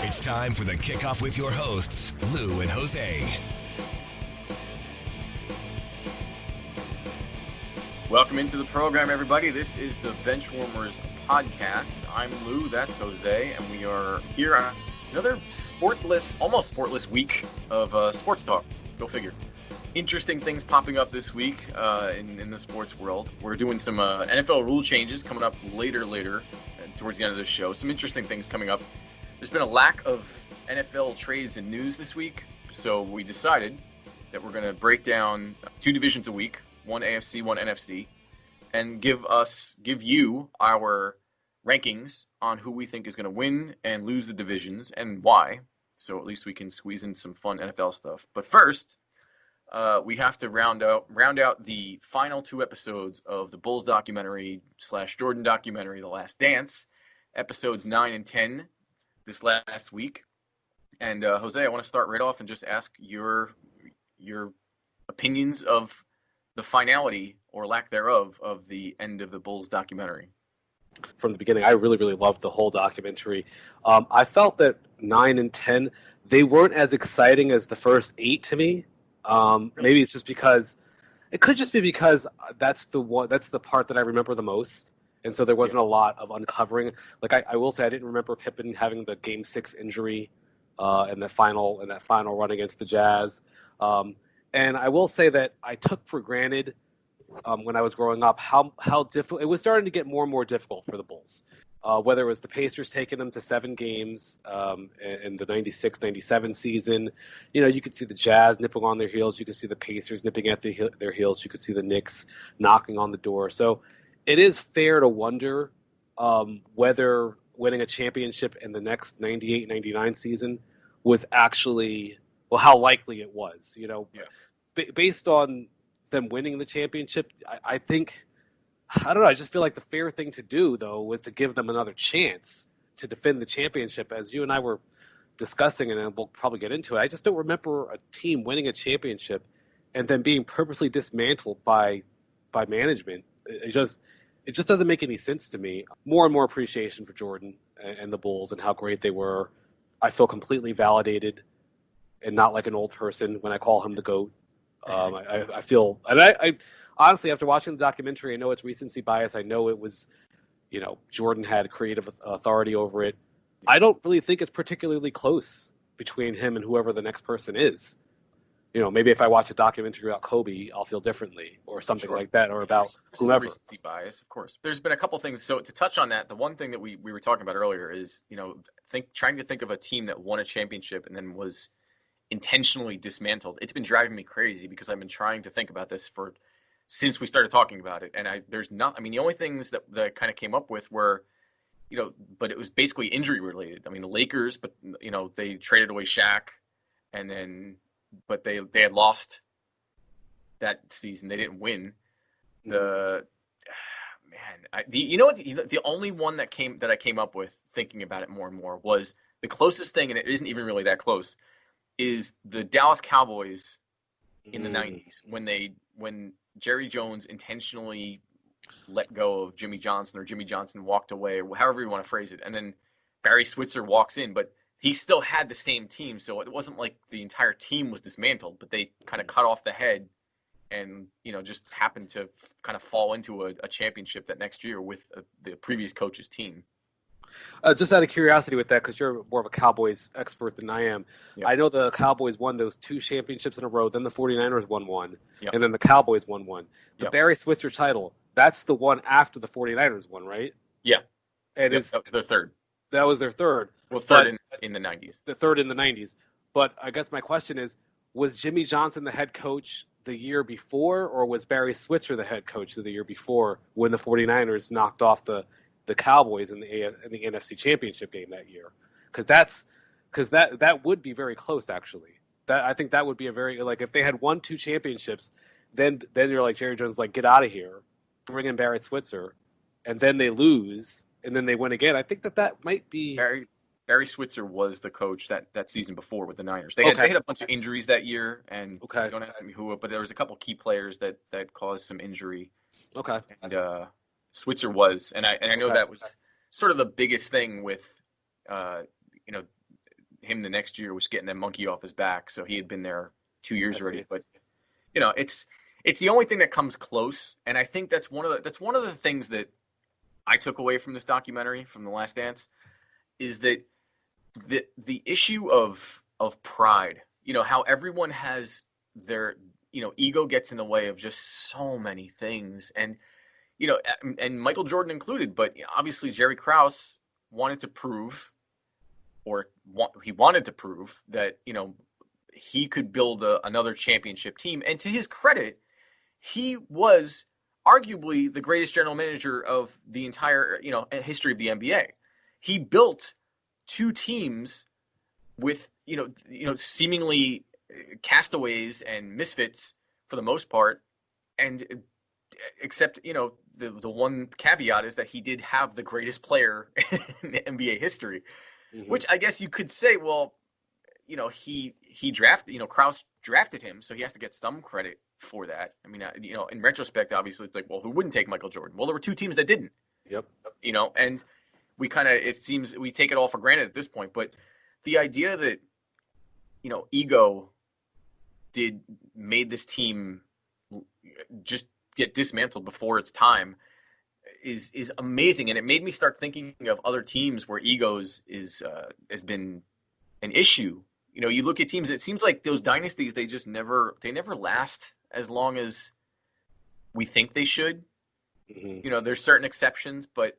It's time for the kickoff with your hosts, Lou and Jose. Welcome into the program, everybody. This is the Benchwarmerz podcast. I'm Lou, that's Jose, and we are here on another almost sportless week of sports talk. Go figure. Interesting things popping up this week in the sports world. We're doing some NFL rule changes coming up later towards the end of the show. Some interesting things coming up. There's been a lack of NFL trades and news this week, so we decided that we're going to break down two divisions a week, one AFC, one NFC, and give you our rankings on who we think is going to win and lose the divisions and why. So at least we can squeeze in some fun NFL stuff. But first, we have to round out the final two episodes of the Bulls documentary / Jordan documentary, The Last Dance, episodes 9 and 10 this last week. And Jose, I want to start right off and just ask your opinions of the finality or lack thereof of the end of the Bulls documentary. From the beginning, I really, really loved the whole documentary. I felt that 9 and 10, they weren't as exciting as the first 8 to me. Maybe it's just because it could just be because that's the part that I remember the most. And so there wasn't a lot of uncovering. Like I will say, I didn't remember Pippen having the Game 6 injury in that final run against the Jazz. And I will say that I took for granted when I was growing up how difficult it was starting to get more and more difficult for the Bulls. Whether it was the Pacers taking them to 7 games in the 96-97 season, you could see the Jazz nipping on their heels. You could see the Pacers nipping at their heels. You could see the Knicks knocking on the door. So it is fair to wonder whether winning a championship in the next 98-99 season was actually, how likely it was. Based on them winning the championship, I think, I don't know, I just feel like the fair thing to do, though, was to give them another chance to defend the championship. As you and I were discussing, and we'll probably get into it, I just don't remember a team winning a championship and then being purposely dismantled by management. It just doesn't make any sense to me. More and more appreciation for Jordan and the Bulls and how great they were. I feel completely validated and not like an old person when I call him the GOAT. I feel, and I honestly, after watching the documentary, I know it's recency bias. I know it was, Jordan had creative authority over it. I don't really think it's particularly close between him and whoever the next person is. Maybe if I watch a documentary about Kobe, I'll feel differently or something like that, or about whoever. Recency bias, of course. There's been a couple things. So to touch on that, the one thing that we were talking about earlier is, trying to think of a team that won a championship and then was intentionally dismantled. It's been driving me crazy because I've been trying to think about this since we started talking about it. And the only things that I kind of came up with were, but it was basically injury related. I mean, the Lakers, but they traded away Shaq, but they had lost that season. They didn't win. The only one that I came up with thinking about it more and more was the closest thing, and it isn't even really that close, is the Dallas Cowboys in the 90s when Jerry Jones intentionally let go of Jimmy Johnson, or Jimmy Johnson walked away, or however you want to phrase it, and then Barry Switzer walks in, but he still had the same team, so it wasn't like the entire team was dismantled, but they kind of cut off the head and just happened to kind of fall into a championship that next year with the previous coach's team. Just out of curiosity with that, because you're more of a Cowboys expert than I am, yep. I know the Cowboys won those 2 championships in a row, then the 49ers won one, yep. and then the Cowboys won one. The yep. Barry Switzer title, that's the one after the 49ers won, right? Yeah. And that was their third. That was their third. Well, third in the 90s. The third in the 90s. But I guess my question is, was Jimmy Johnson the head coach the year before, or was Barry Switzer the head coach the year before when the 49ers knocked off the Cowboys in the NFC Championship game that year? Because that would be very close, actually. I think that would be a very, like, if they had won 2 championships, then you're like, Jerry Jones, like, get out of here, bring in Barry Switzer, and then they lose, and then they win again. I think that might be Barry Switzer was the coach that season before with the Niners. They had a bunch of injuries that year, and don't ask me who, but there was a couple key players that caused some injury. Okay. And Switzer was, and I know that was sort of the biggest thing with him the next year was getting that monkey off his back. So he had been there 2 years already. See. But it's the only thing that comes close, and I think that's one of the things that I took away from this documentary, from The Last Dance, is that the issue of pride, how everyone has their, ego gets in the way of just so many things, and and Michael Jordan included, but obviously Jerry Krause wanted to prove, he wanted to prove that he could build another championship team, and to his credit, he was arguably the greatest general manager of the entire history of the NBA. He built two teams with seemingly castaways and misfits for the most part, and except the one caveat is that he did have the greatest player in NBA history, which I guess you could say, well, he drafted, Krause drafted him, so he has to get some credit for that. I mean, in retrospect, obviously, it's like, well, who wouldn't take Michael Jordan? Well, there were two teams that didn't. Yep. And it seems we take it all for granted at this point, but the idea that, ego made this team just get dismantled before its time is amazing. And it made me start thinking of other teams where egos has been an issue. You look at teams, it seems like those dynasties, they never last as long as we think they should. There's certain exceptions, but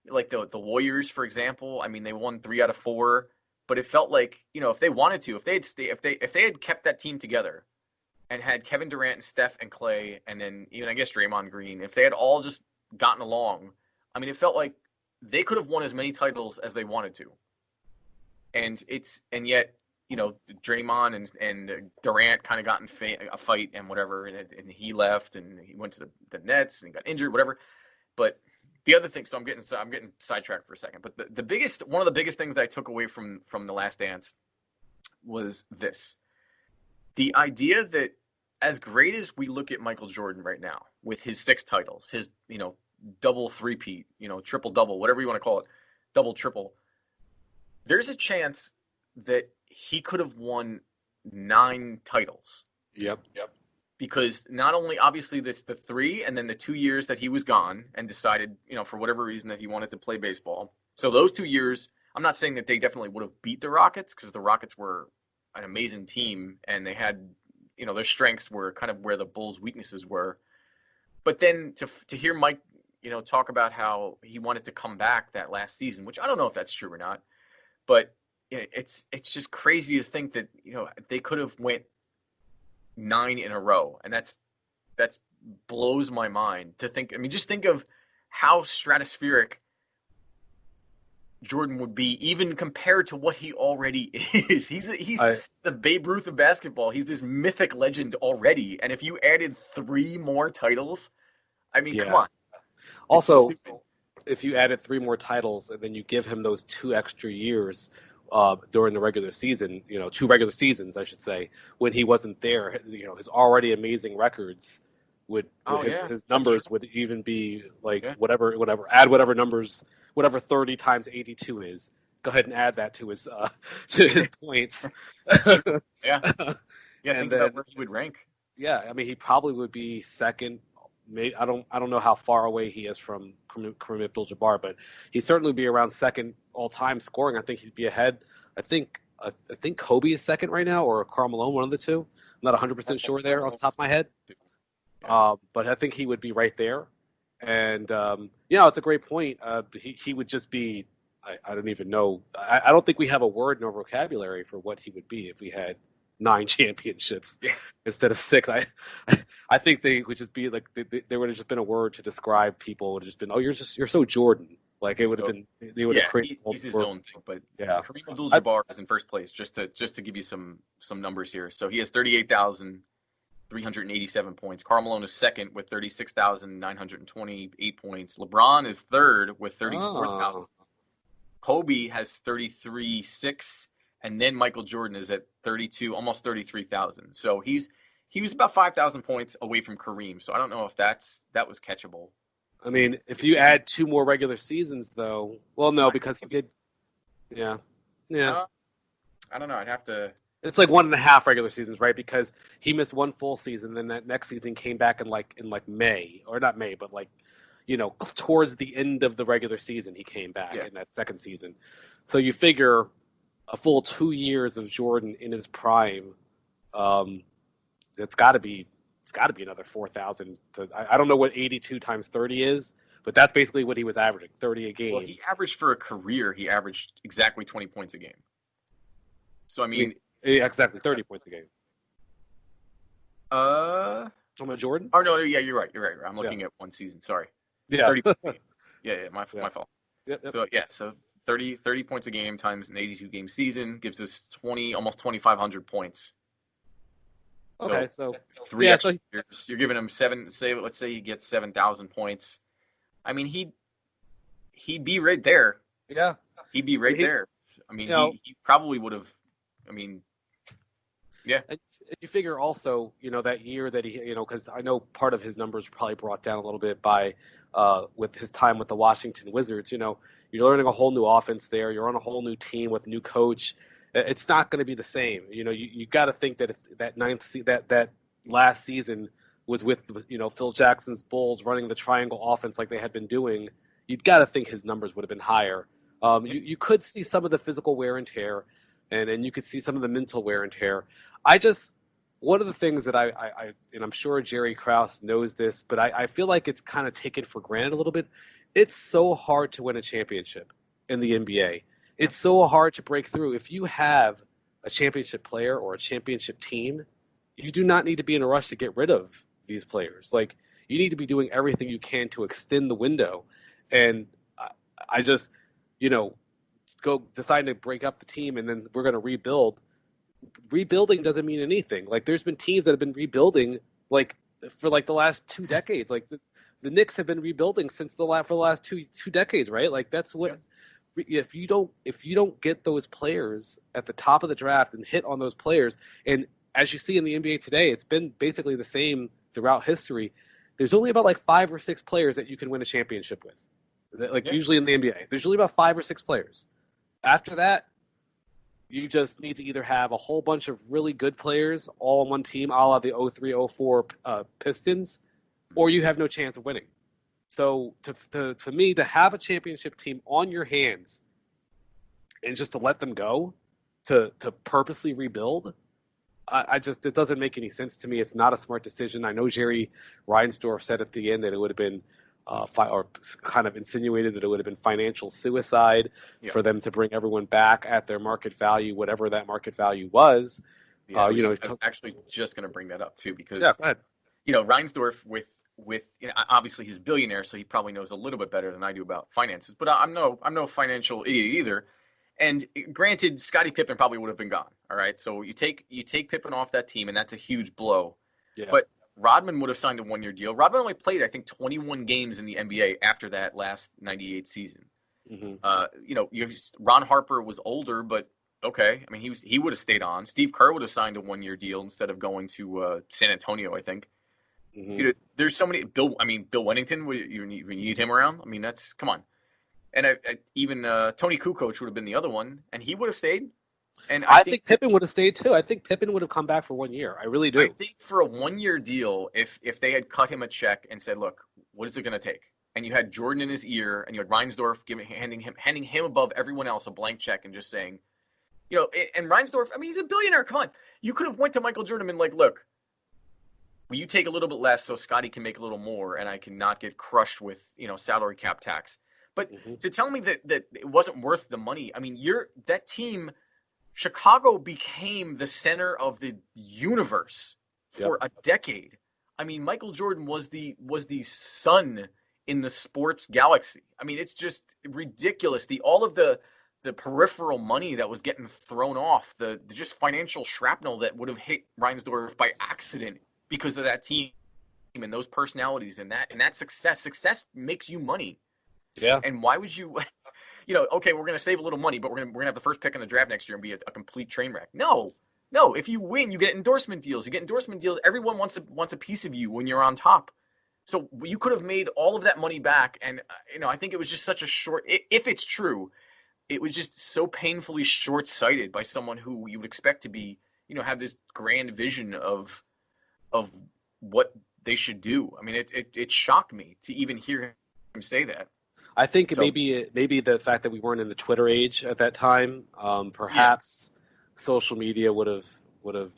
like the Warriors, for example, I mean, they won 3 out of 4, but it felt like, if they wanted to, if they had kept that team together and had Kevin Durant and Steph and Clay, and then even, I guess, Draymond Green, if they had all just gotten along, I mean, it felt like they could have won as many titles as they wanted to. And yet, Draymond and Durant kind of got in a fight and whatever, and he left and he went to the Nets and got injured, whatever. But the other thing, so I'm getting sidetracked for a second, but one of the biggest things that I took away from The Last Dance was this: the idea that as great as we look at Michael Jordan right now with his 6 titles, his double three-peat, triple double, whatever you want to call it, double triple, there's a chance that he could have won 9 titles. Yep. Because not only, obviously, that's the 3 and then the 2 years that he was gone and decided, for whatever reason, that he wanted to play baseball. So those 2 years, I'm not saying that they definitely would have beat the Rockets, because the Rockets were an amazing team and they had, their strengths were kind of where the Bulls' weaknesses were. But then to hear Mike, talk about how he wanted to come back that last season, which I don't know if that's true or not, but it's just crazy to think that they could have went 9 in a row, and that's blows my mind to think. I mean, just think of how stratospheric Jordan would be, even compared to what he already is. He's the Babe Ruth of basketball. He's this mythic legend already, and if you added 3 more titles, I mean, come on. Also, if you added 3 more titles and then you give him those 2 extra years during the regular season, 2 regular seasons, I should say, when he wasn't there, his already amazing records his numbers would even be like whatever, add whatever numbers, whatever 30 times 82 is. Go ahead and add that to his points. Yeah. And think about where he would rank. Yeah, I mean, he probably would be second. Maybe, I don't know how far away he is from Kareem Abdul-Jabbar, but he'd certainly be around second all-time scoring. I think he'd be ahead. I think Kobe is second right now, or Karl Malone, one of the two. I'm not 100% sure there off the top of my head. But I think he would be right there. And, it's a great point. He would just be, I don't even know. I don't think we have a word in our vocabulary for what he would be if we had 9 championships instead of 6. I think they would just be like, there would have just been a word to describe people. It would have just been, oh, you're so Jordan. Like it would have been, they would have created. He's his own thing, but Kareem Abdul-Jabbar is in first place. Just to give you some numbers here. So he has 38,387 points. Karl Malone is second with 36,928 points. LeBron is third with 34,000. Kobe has 33,600. And then Michael Jordan is at 32, almost 33,000. So he was about 5,000 points away from Kareem. So I don't know if that was catchable. I mean, if you add 2 more regular seasons, though, well, no, because he did, yeah. I don't know. I'd have to. It's like 1.5 regular seasons, right? Because he missed one full season, then that next season came back in like May, or not May, but like, towards the end of the regular season, he came back in that second season. So you figure a full 2 years of Jordan in his prime. It's got to be another 4,000. I don't know what 82 times 30 is, but that's basically what he was averaging, 30 a game. Well, he averaged for a career. He averaged exactly 20 points a game. So I mean, exactly 30 points a game. Talking about Jordan? Oh no, yeah, you're right. I'm looking at one season. Sorry. Yeah. 30 points a game. Yeah, my fault. Yep. So 30 points a game times an 82 game season gives us almost 2,500 points. Okay, so 3 extra years. You're giving him let's say he gets 7,000 points. I mean, he'd be right there. Yeah. He'd be right there. I mean, he probably would have. I mean, yeah. And you figure also, that year that he, because I know part of his numbers were probably brought down a little bit by with his time with the Washington Wizards. You're learning a whole new offense there. You're on a whole new team with a new coach. It's not going to be the same. You got to think that if that last season was with Phil Jackson's Bulls running the triangle offense like they had been doing, you'd got to think his numbers would have been higher. You could see some of the physical wear and tear, and you could see some of the mental wear and tear. One of the things that I and I'm sure Jerry Krause knows this, but I feel like it's kind of taken for granted a little bit. It's so hard to win a championship in the NBA. It's so hard to break through. If you have a championship player or a championship team, you do not need to be in a rush to get rid of these players. Like, you need to be doing everything you can to extend the window. And I just, go decide to break up the team and then we're going to rebuild. Rebuilding doesn't mean anything. Like, there's been teams that have been rebuilding for the last 2 decades. Like the Knicks have been rebuilding for the last two decades, right? Like, that's what. Yeah. If you don't get those players at the top of the draft and hit on those players, and as you see in the NBA today, it's been basically the same throughout history. There's only about 5 or 6 players that you can win a championship with. Usually in the NBA, there's usually about 5 or 6 players. After that, you just need to either have a whole bunch of really good players all on one team, a la the 03-04 Pistons, or you have no chance of winning. So to me, to have a championship team on your hands and just to let them go, to purposely rebuild, it doesn't make any sense to me. It's not a smart decision. I know Jerry Reinsdorf said at the end that it would have been, or kind of insinuated that it would have been financial suicide for them to bring everyone back at their market value, whatever that market value was. I was actually just going to bring that up too, because Reinsdorf with obviously he's a billionaire, so he probably knows a little bit better than I do about finances. But I'm no financial idiot either. And granted, Scottie Pippen probably would have been gone. All right, so you take Pippen off that team, and that's a huge blow. Yeah. But Rodman would have signed a 1-year deal. Rodman only played, I think, 21 games in the NBA after that last '98 season. Mm-hmm. Ron Harper was older, but okay. I mean, he would have stayed on. Steve Kerr would have signed a 1-year deal instead of going to San Antonio, I think. Mm-hmm. There's so many. Bill Wennington. You need him around. I mean, come on. And even Tony Kukoc would have been the other one, and he would have stayed. And I think Pippen would have stayed too. I think Pippen would have come back for 1 year. I really do. I think for a 1-year deal, if they had cut him a check and said, "Look, what is it going to take?" and you had Jordan in his ear, and you had Reinsdorf handing him above everyone else a blank check and just saying, and Reinsdorf. I mean, he's a billionaire. Come on, you could have went to Michael Jordan and been like, "Look, will you take a little bit less so Scottie can make a little more and I can not get crushed with, salary cap tax?" But to tell me that it wasn't worth the money, I mean, that team, Chicago became the center of the universe for a decade. I mean, Michael Jordan was the sun in the sports galaxy. I mean, it's just ridiculous. All of the peripheral money that was getting thrown off, the just financial shrapnel that would have hit Reinsdorf by accident because of that team and those personalities and that success. Success makes you money. Yeah. And why would you, okay, we're going to save a little money, but we're going to have the first pick in the draft next year and be a complete train wreck. No. If you win, you get endorsement deals. Everyone wants a piece of you when you're on top. So you could have made all of that money back. And, I think it was just such a short, if it's true, it was just so painfully short-sighted by someone who you would expect to be, have this grand vision of what they should do. I mean, it shocked me to even hear him say that. I think So maybe the fact that we weren't in the Twitter age at that time, yeah, perhaps social media would have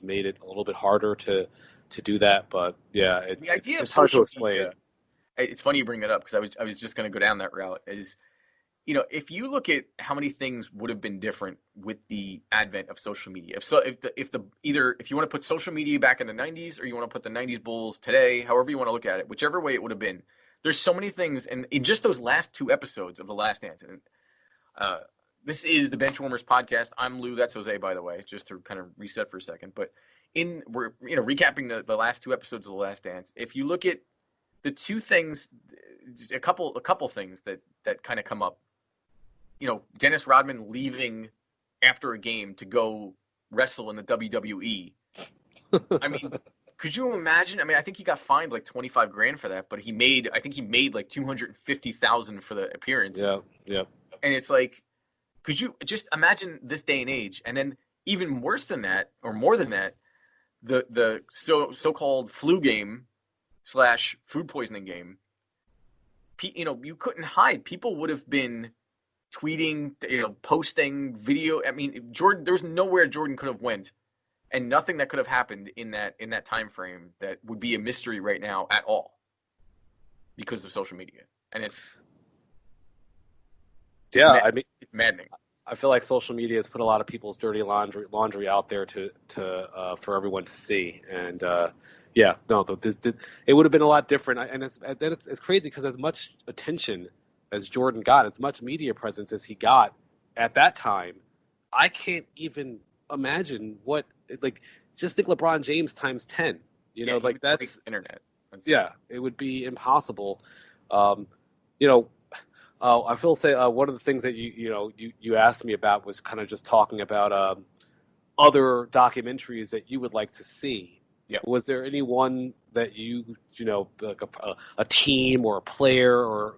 made it a little bit harder to do that. But yeah, the idea of it's hard to social explain. media. It's funny you bring that up because I was just going to go down that route. Is if you look at how many things would have been different with the advent of social media, if you want to put social media back in the 90s or you want to put the 90s Bulls today, however you want to look at it, whichever way it would have been, there's so many things, and in just those last two episodes of The Last Dance, and this is the Benchwarmers podcast. I'm Lou. That's Jose, by the way, just to kind of reset for a second. But we're recapping the last two episodes of The Last Dance. If you look at the two things, a couple things that kind of come up. Dennis Rodman leaving after a game to go wrestle in the WWE. I mean, could you imagine? I mean, I think he got fined like $25,000 for that, but I think he made like $250,000 for the appearance. Yeah, yeah. And it's like, could you just imagine this day and age? And then even worse than that, or more than that, the so-called flu game / food poisoning game. You couldn't hide. People would have been tweeting, posting video. I mean, Jordan, there's nowhere Jordan could have went, and nothing that could have happened in that time frame that would be a mystery right now at all, because of social media. And it's maddening. I feel like social media has put a lot of people's dirty laundry out there to for everyone to see, and it would have been a lot different. And it's crazy because as much attention as Jordan got, as much media presence as he got at that time, I can't even imagine just think LeBron James times 10. That's internet. It would be impossible. I will say one of the things that you asked me about was kind of just talking about other documentaries that you would like to see. Yeah. Was there anyone that like a team or a player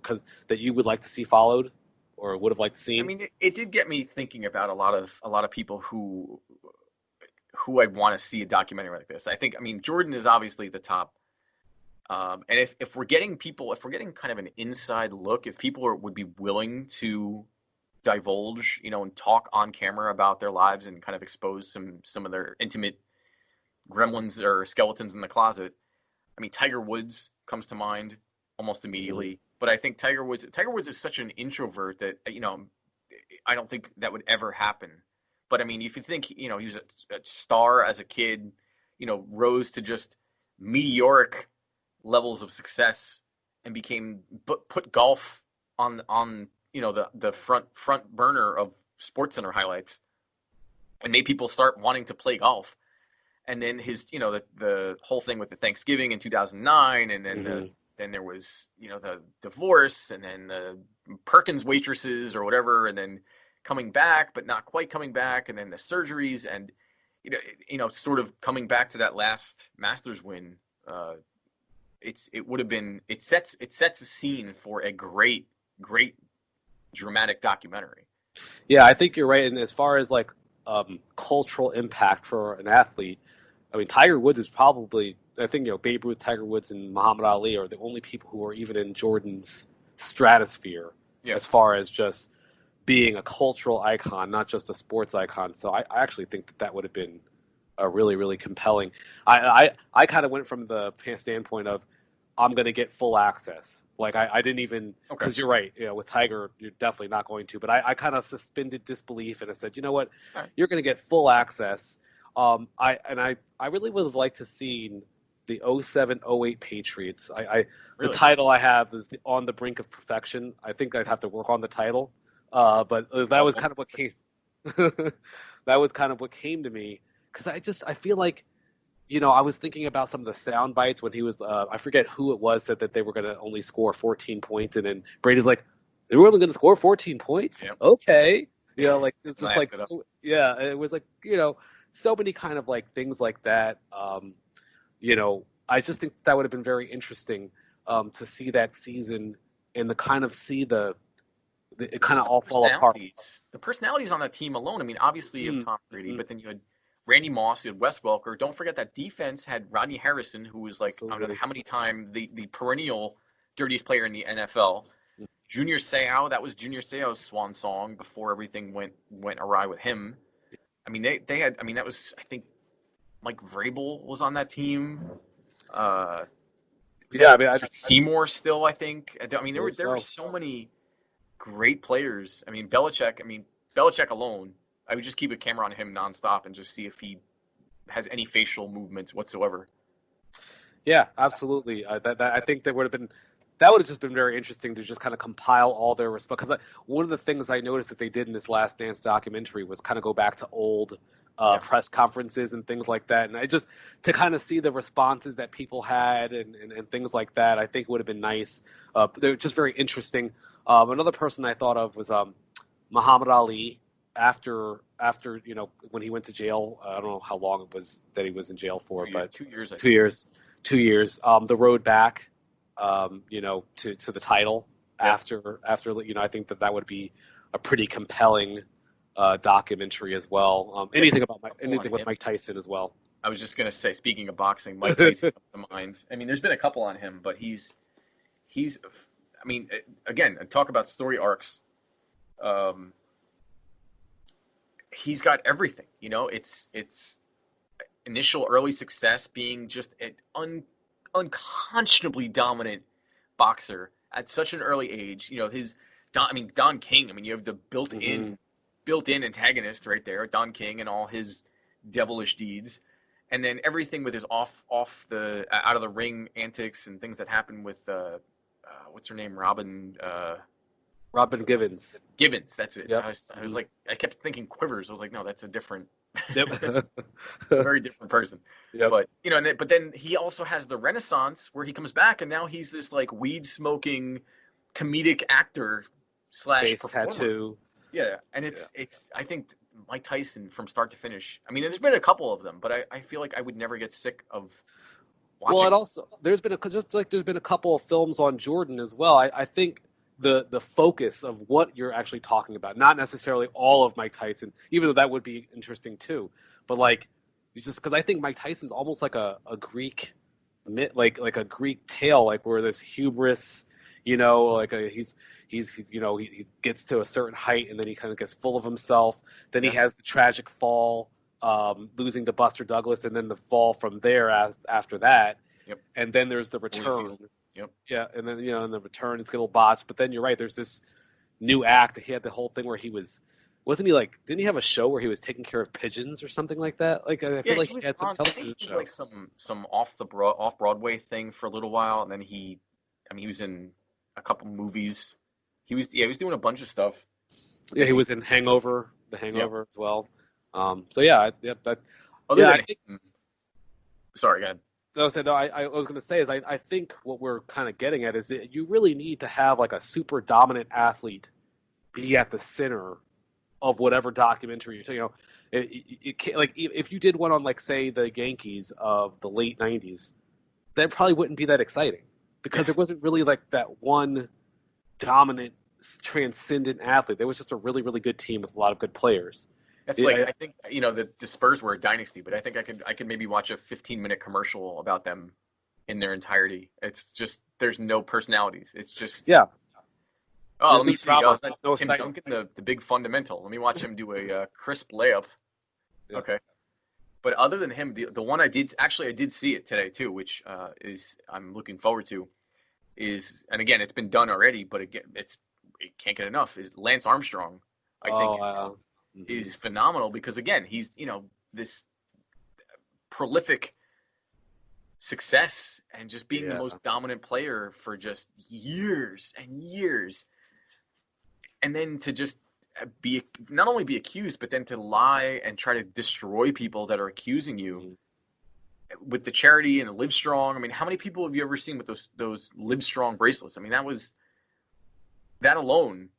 that you would like to see followed or would have liked to see? I mean, it did get me thinking about a lot of people who I'd want to see a documentary like this. I mean, Jordan is obviously the top. And if we're getting kind of an inside look, if people would be willing to divulge, and talk on camera about their lives and kind of expose some of their intimate gremlins or skeletons in the closet. I mean, Tiger Woods comes to mind almost immediately, Mm-hmm. but I think Tiger Woods is such an introvert that, I don't think that would ever happen. But I mean, if you think, he was a star as a kid, rose to just meteoric levels of success and put golf on the front burner of SportsCenter highlights and made people start wanting to play golf. And then his, the whole thing with the Thanksgiving in 2009, and then Mm-hmm. then there was, the divorce, and then the Perkins waitresses or whatever, and then coming back but not quite coming back, and then the surgeries, and sort of coming back to that last Masters win. It sets a scene for a great dramatic documentary. Yeah, I think you're right. And as far as cultural impact for an athlete, I mean, Tiger Woods is probably, I think, Babe Ruth, Tiger Woods, and Muhammad Ali are the only people who are even in Jordan's stratosphere as far as just being a cultural icon, not just a sports icon. So I actually think that would have been a really, really compelling. I kind of went from the standpoint of I'm going to get full access. I didn't even, because you're right, with Tiger, you're definitely not going to. But I kind of suspended disbelief and I said, you know what, you're going to get full access. I really would have liked to see the 07-08 Patriots. Really? The title I have is On the Brink of Perfection. I think I'd have to work on the title, but that was kind of what came. That was kind of what came to me because I feel like, I was thinking about some of the sound bites when he was, I forget who it was, said that they were going to only score 14 points, and then Brady's like, they were only going to score 14 points? Yep. Okay. It's just it was so many kind of things like that. I just think that would have been very interesting to see that season and to kind of see the it kind of all fall apart. The personalities on that team alone. I mean, obviously you have Tom Brady, but then you had Randy Moss, you had Wes Welker. Don't forget that defense had Rodney Harrison, who was like, I don't know how many times the perennial dirtiest player in the NFL. Junior Seau, that was Junior Seau's swan song before everything went awry with him. I mean, they had, I mean, that was, I think, Mike Vrabel was on that team. Seymour still, I think. I mean, there were so many great players. I mean, Belichick alone, I would just keep a camera on him nonstop and just see if he has any facial movements whatsoever. Yeah, absolutely. I think that would have just been very interesting to just kind of compile all their response. Because one of the things I noticed that they did in this Last Dance documentary was kind of go back to old press conferences and things like that. And I just, to kind of see the responses that people had and things like that, I think would have been nice. They're just very interesting. Another person I thought of was Muhammad Ali after when he went to jail. I don't know how long it was that he was in jail for, but 2 years. 2 years. 2 years. The road back. To the title after I think that would be a pretty compelling documentary as well. Anything with Mike Tyson as well. I was just gonna say, speaking of boxing, Mike Tyson comes to mind. I mean, there's been a couple on him, but he's. I mean, again, talk about story arcs. He's got everything. It's initial early success being just an unconscionably dominant boxer at such an early age. Don King. I mean, you have the built-in antagonist right there, Don King, and all his devilish deeds, and then everything with his out of the ring antics and things that happen with what's her name, Robin Givens. Givens, that's it. Yep. I was like, I kept thinking Quivers. I was like, no, that's a different. Yep. Very different person. Yep. But then he also has the Renaissance where he comes back and now he's this like weed smoking comedic actor / face performer. tattoo. Yeah, and it's I think Mike Tyson from start to finish. I mean, there's been a couple of them, but I feel like I would never get sick of watching. Well, and also there's been a couple of films on Jordan as well. I think the focus of what you're actually talking about, not necessarily all of Mike Tyson, even though that would be interesting too, but like just because I think Mike Tyson's almost like a Greek myth, like a Greek tale, like where this hubris, he gets to a certain height and then he kind of gets full of himself. Then he has the tragic fall, losing to Buster Douglas, and then the fall from there after that. Yep. And then there's the return. Yep. Yeah, and then in the return it's a little botched. But then you're right. There's this new act. He had the whole thing where wasn't he like? Didn't he have a show where he was taking care of pigeons or something like that? Like I feel like he had some television show, like some off Broadway thing for a little while, and then he was in a couple movies. He was doing a bunch of stuff. Yeah, he was in Hangover, as well. Sorry, go ahead. I was going to say is I think what we're kind of getting at is that you really need to have like a super dominant athlete be at the center of whatever documentary you're taking. It can't, like if you did one on like say the Yankees of the late '90s, that probably wouldn't be that exciting because there wasn't really like that one dominant, transcendent athlete. There was just a really, really good team with a lot of good players. That's I think the Spurs were a dynasty, but I think I could maybe watch a 15-minute commercial about them in their entirety. It's just there's no personalities. It's just Oh, let me see. Tim Duncan, the big fundamental. Let me watch him do a crisp layup. Yeah. Okay, but other than him, the one I did see it today too, which is I'm looking forward to. And again, it's been done already, but again, it can't get enough. Is Lance Armstrong? I think is phenomenal because again, he's this prolific success and just being the most dominant player for just years and years, and then to just not only be accused, but then to lie and try to destroy people that are accusing you with the charity and the Live Strong. I mean, how many people have you ever seen with those Live Strong bracelets? I mean, that alone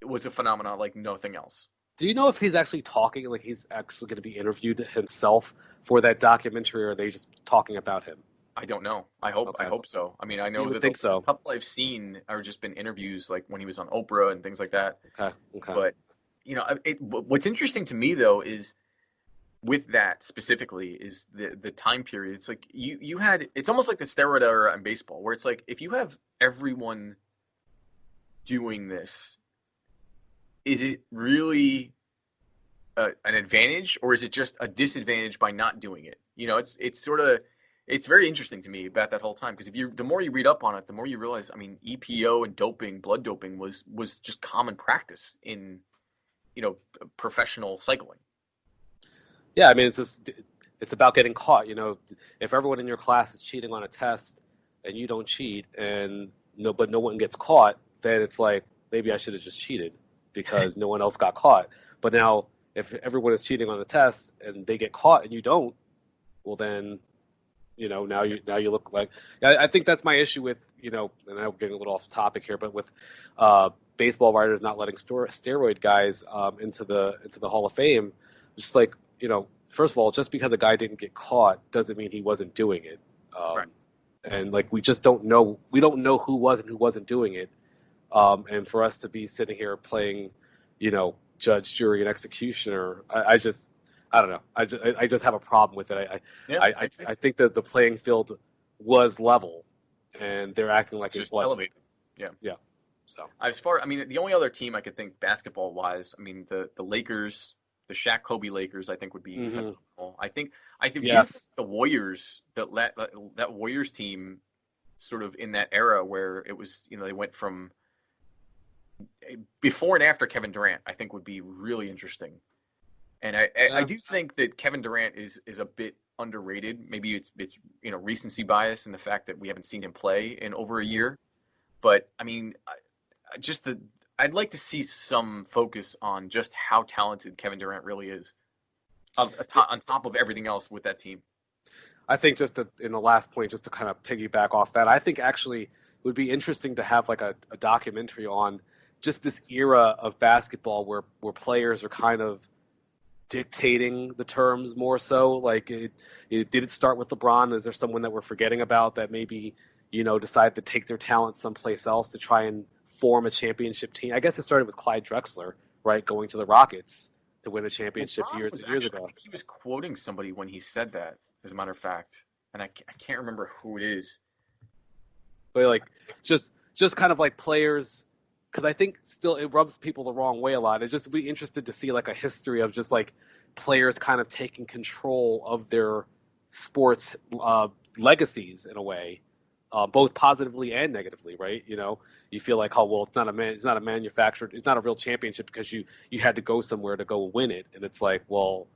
was a phenomenon like nothing else. Do you know if he's actually talking, like he's actually going to be interviewed himself for that documentary, or are they just talking about him? I don't know. I hope so. I mean, I know You would that think the so. couple I've seen are just been interviews, like when he was on Oprah and things like that. Okay. But what's interesting to me though is with that specifically is the time period. It's like you had, it's almost like the steroid era in baseball, where it's like if you have everyone doing this, is it really an advantage, or is it just a disadvantage by not doing it? It's very interesting to me about that whole time, because the more you read up on it, the more you realize, I mean, EPO and doping, blood doping was just common practice in professional cycling. Yeah, I mean, it's about getting caught. If everyone in your class is cheating on a test and you don't cheat, but no one gets caught, then it's like maybe I should have just cheated because no one else got caught. But now, if everyone is cheating on the test and they get caught and you don't, well then, now you look like. I think that's my issue with and I'm getting a little off topic here, but with baseball writers not letting steroid guys into the Hall of Fame, just like. First of all, just because a guy didn't get caught doesn't mean he wasn't doing it. Right. And like we just don't know. We don't know who was and who wasn't doing it. And for us to be sitting here playing, judge, jury, and executioner, I don't know. I just have a problem with it. I think that the playing field was level, and they're acting like it wasn't. Elevated. Yeah. So the only other team I could think basketball wise, I mean, the Lakers. The Shaq Kobe Lakers, I think, would be phenomenal. I think yes. The Warriors, that Warriors team, sort of in that era where it was, they went from before and after Kevin Durant, I think would be really interesting. And I do think that Kevin Durant is a bit underrated. Maybe it's recency bias in the fact that we haven't seen him play in over a year. But I mean, I'd like to see some focus on just how talented Kevin Durant really is on top of everything else with that team. I think in the last point, just to kind of piggyback off that, I think actually it would be interesting to have like a documentary on just this era of basketball where players are kind of dictating the terms more so. Like, did it start with LeBron? Is there someone that we're forgetting about that maybe, decide to take their talent someplace else to try and form a championship team? I guess it started with Clyde Drexler, right, going to the Rockets to win a championship years ago. I think he was quoting somebody when he said that, as a matter of fact, and I can't remember who it is. But like, just kind of like players, because I think still it rubs people the wrong way a lot. It's just be interested to see like a history of just like players kind of taking control of their sports legacies in a way. Both positively and negatively, right? You feel like, oh well, it's not a manufactured, it's not a real championship because you had to go somewhere to go win it, and it's like, well,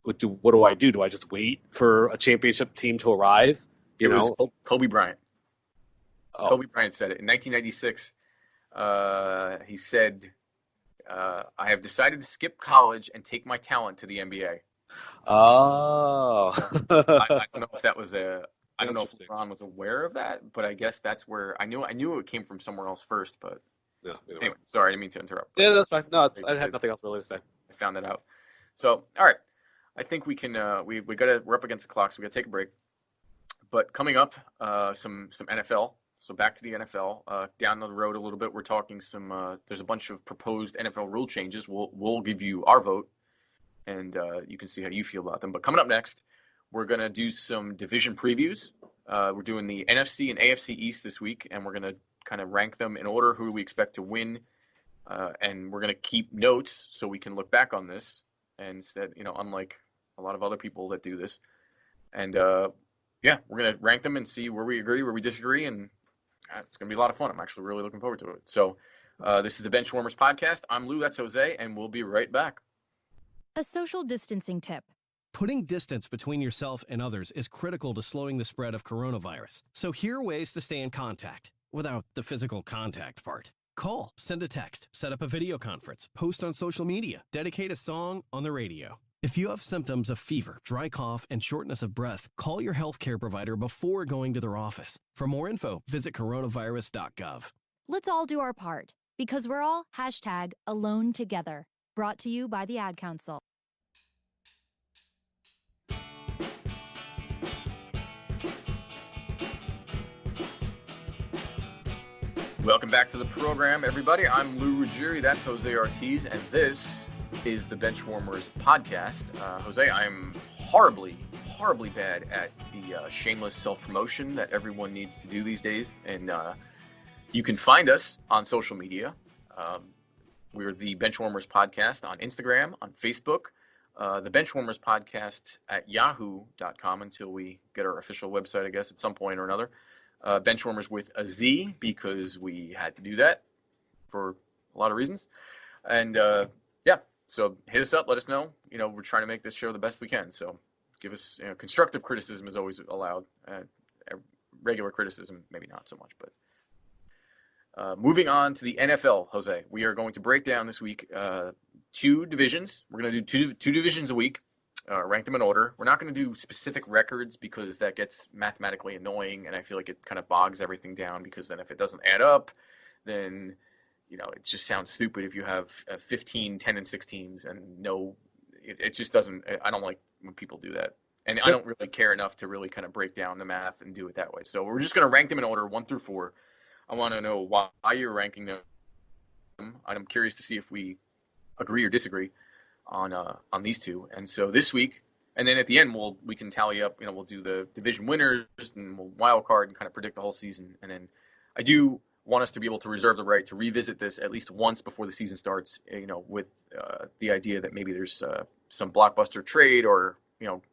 what do I do? Do I just wait for a championship team to arrive? It was Kobe Bryant. Oh. Kobe Bryant said it in 1996. He said, "I have decided to skip college and take my talent to the NBA." Oh, I don't know if that was I don't know if LeBron was aware of that, but I guess that's where I knew it came from somewhere else first. But yeah, anyway, sorry, I didn't mean to interrupt. Yeah, that's fine. No, I have nothing else really to say. I found that out. So, all right, I think we can. We're up against the clock, so we got to take a break. But coming up, some NFL. So back to the NFL. Down the road a little bit, we're talking some. There's a bunch of proposed NFL rule changes. We'll give you our vote, and you can see how you feel about them. But coming up next, we're going to do some division previews. We're doing the NFC and AFC East this week, and we're going to kind of rank them in order who we expect to win. And we're going to keep notes so we can look back on this. And instead, unlike a lot of other people that do this. And we're going to rank them and see where we agree, where we disagree. And it's going to be a lot of fun. I'm actually really looking forward to it. So this is the Benchwarmerz podcast. I'm Lou, that's Jose, and we'll be right back. A social distancing tip. Putting distance between yourself and others is critical to slowing the spread of coronavirus. So here are ways to stay in contact without the physical contact part. Call, send a text, set up a video conference, post on social media, dedicate a song on the radio. If you have symptoms of fever, dry cough, and shortness of breath, call your healthcare provider before going to their office. For more info, visit coronavirus.gov. Let's all do our part, because we're all #AloneTogether. Brought to you by the Ad Council. Welcome back to the program, everybody. I'm Lou Ruggieri, that's Jose Ortiz, and this is the Benchwarmerz podcast. Jose, I'm horribly bad at the shameless self-promotion that everyone needs to do these days, and you can find us on social media. We're the Benchwarmerz podcast on Instagram, on Facebook, the Benchwarmerz podcast at yahoo.com until we get our official website, I guess, at some point or another. Benchwarmerz with a Z because we had to do that for a lot of reasons. And so hit us up, let us know. We're trying to make this show the best we can. So give us, constructive criticism is always allowed. Regular criticism, maybe not so much. But moving on to the NFL, Jose, we are going to break down this week 2 divisions. We're going to do two divisions a week. Rank them in order. We're not going to do specific records because that gets mathematically annoying, and I feel like it kind of bogs everything down because then if it doesn't add up, then it just sounds stupid if you have 15, 10-6 teams and it just doesn't. I don't like when people do that, and I don't really care enough to really kind of break down the math and do it that way. So we're just going to rank them in order 1 through 4. I want to know why you're ranking them. I'm curious to see if we agree or disagree on these 2. And so this week, and then at the end we can tally up, we'll do the division winners and we'll wild card and kind of predict the whole season. And then I do want us to be able to reserve the right to revisit this at least once before the season starts, with the idea that maybe there's some blockbuster trade or,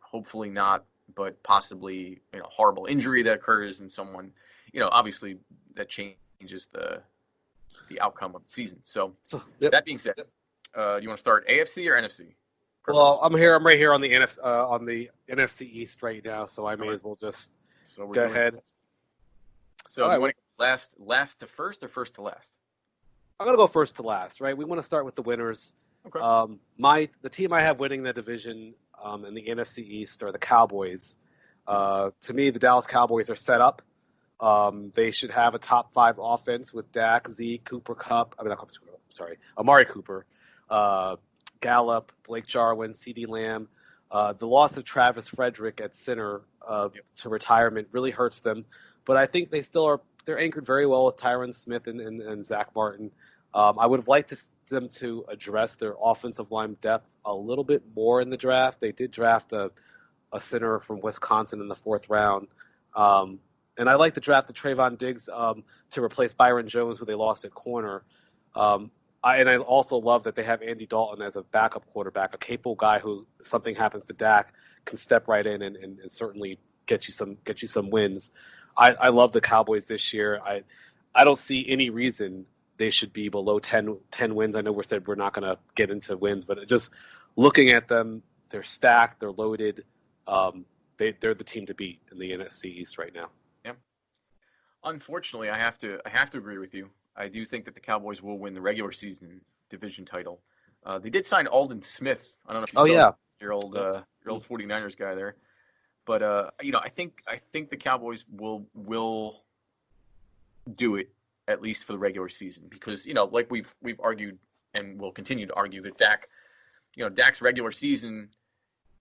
hopefully not, but possibly, horrible injury that occurs and someone, obviously that changes the outcome of the season. So That being said, do you want to start AFC or NFC? Well, I'm right here on the NFC East right now, so I may as well just go ahead. So do you want to go last to first or first to last? I'm gonna go first to last, right? We want to start with the winners. Okay. The team I have winning the division in the NFC East are the Cowboys. To me, the Dallas Cowboys are set up. They should have a top 5 offense with Dak, Zeke, Amari Cooper. Gallup, Blake Jarwin, CeeDee Lamb. The loss of Travis Frederick at center to retirement really hurts them, but I think they're anchored very well with Tyron Smith and Zach Martin. I would have liked them to address their offensive line depth a little bit more in the draft. They did draft a center from Wisconsin in the 4th round. And I like the draft of Trayvon Diggs to replace Byron Jones, who they lost at corner. I also love that they have Andy Dalton as a backup quarterback, a capable guy who, if something happens to Dak, can step right in and certainly get you some wins. I love the Cowboys this year. I don't see any reason they should be below 10 wins. I know we said we're not going to get into wins, but just looking at them, they're stacked, they're loaded. They're the team to beat in the NFC East right now. Yeah. Unfortunately, I have to agree with you. I do think that the Cowboys will win the regular season division title. They did sign Aldon Smith. I don't know if you saw your old 49ers guy there. But I think the Cowboys will do it at least for the regular season because like we've argued and will continue to argue that Dak's regular season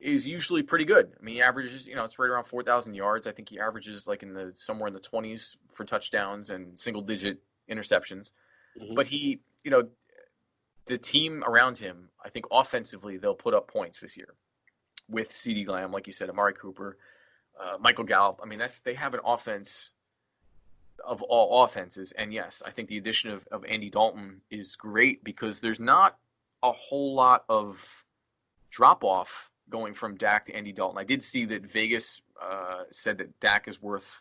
is usually pretty good. I mean, he averages, it's right around 4,000 yards. I think he averages like somewhere in the 20s for touchdowns and single digit interceptions. Mm-hmm. But he, the team around him, I think offensively they'll put up points this year with CeeDee Lamb, like you said, Amari Cooper, Michael Gallup. I mean, they have an offense of all offenses. And yes, I think the addition of Andy Dalton is great because there's not a whole lot of drop off going from Dak to Andy Dalton. I did see that Vegas said that Dak is worth,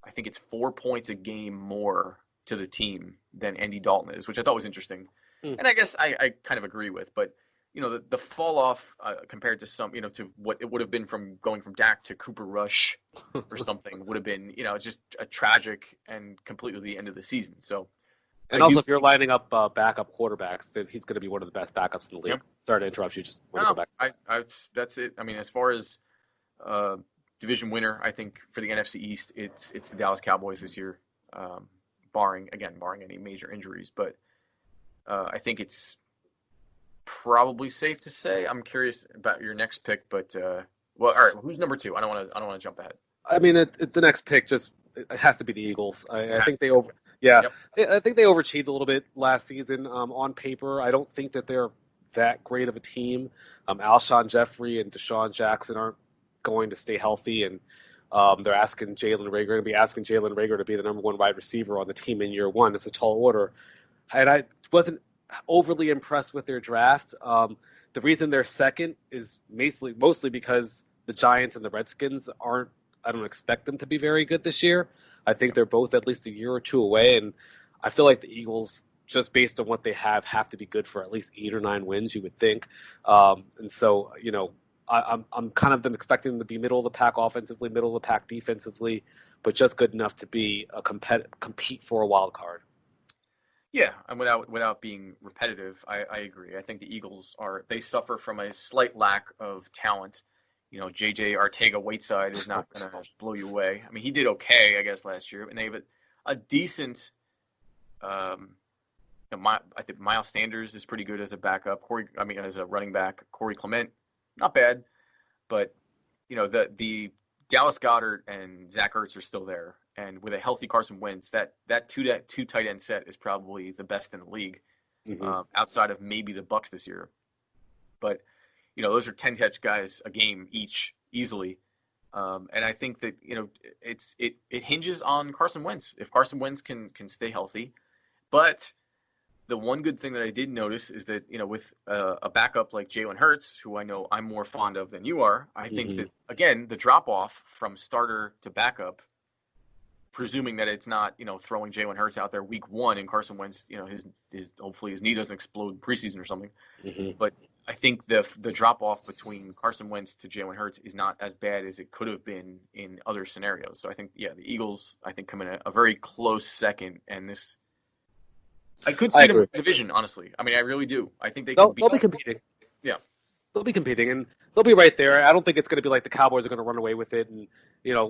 I think it's 4 points a game more to the team than Andy Dalton is, which I thought was interesting. And I guess I kind of agree with, but the fall off compared to some, to what it would have been from going from Dak to Cooper Rush or something would have been, just a tragic and completely the end of the season. So, and also if you're lining up backup quarterbacks, then he's going to be one of the best backups in the league. Yep. Sorry to interrupt you. Just want to go back. That's it. I mean, as far as division winner, I think for the NFC East, it's the Dallas Cowboys this year, barring any major injuries. But I think it's probably safe to say. I'm curious about your next pick, but all right. Who's number 2? I don't want to jump ahead. I mean, the next pick it has to be the Eagles. I think they Yeah, Yep. I think they overachieved a little bit last season. On paper, I don't think that they're that great of a team. Alshon Jeffrey and Deshaun Jackson aren't going to stay healthy, and they're asking Jalen Rager going to be asking Jalen Rager to be the number one wide receiver on the team in year one. It's a tall order, and I wasn't overly impressed with their draft. The reason they're second is mostly because the Giants and the Redskins aren't. I don't expect them to be very good this year. I think they're both at least a year or two away, and I feel like the Eagles, just based on what they have to be good for at least 8 or 9 wins, you would think. And so, I'm kind of them expecting them to be middle of the pack offensively, middle of the pack defensively, but just good enough to be a compete for a wild card. Yeah, and without being repetitive, I agree. I think the Eagles they suffer from a slight lack of talent. JJ Arcega-Whiteside is not going to blow you away. I mean, he did okay, I guess, last year, and they have a decent. I think Miles Sanders is pretty good as a backup. As a running back. Corey Clement, not bad, but the Dallas Goedert and Zach Ertz are still there, and with a healthy Carson Wentz, that two tight end set is probably the best in the league, outside of maybe the Bucs this year, but. Those are 10 catch guys a game each easily. And I think that, it hinges on Carson Wentz. If Carson Wentz can stay healthy. But the one good thing that I did notice is that, with a backup like Jalen Hurts, who I know I'm more fond of than you are, I think that, again, the drop-off from starter to backup, presuming that it's not, throwing Jalen Hurts out there week one and Carson Wentz, his hopefully his knee doesn't explode preseason or something. But I think the drop off between Carson Wentz to Jalen Hurts is not as bad as it could have been in other scenarios. So I think, the Eagles, come in a very close second, and I could see them in the division, honestly. I mean, I really do. I think they'll be competing. Yeah. They'll be competing, and they'll be right there. I don't think it's going to be like the Cowboys are going to run away with it. And,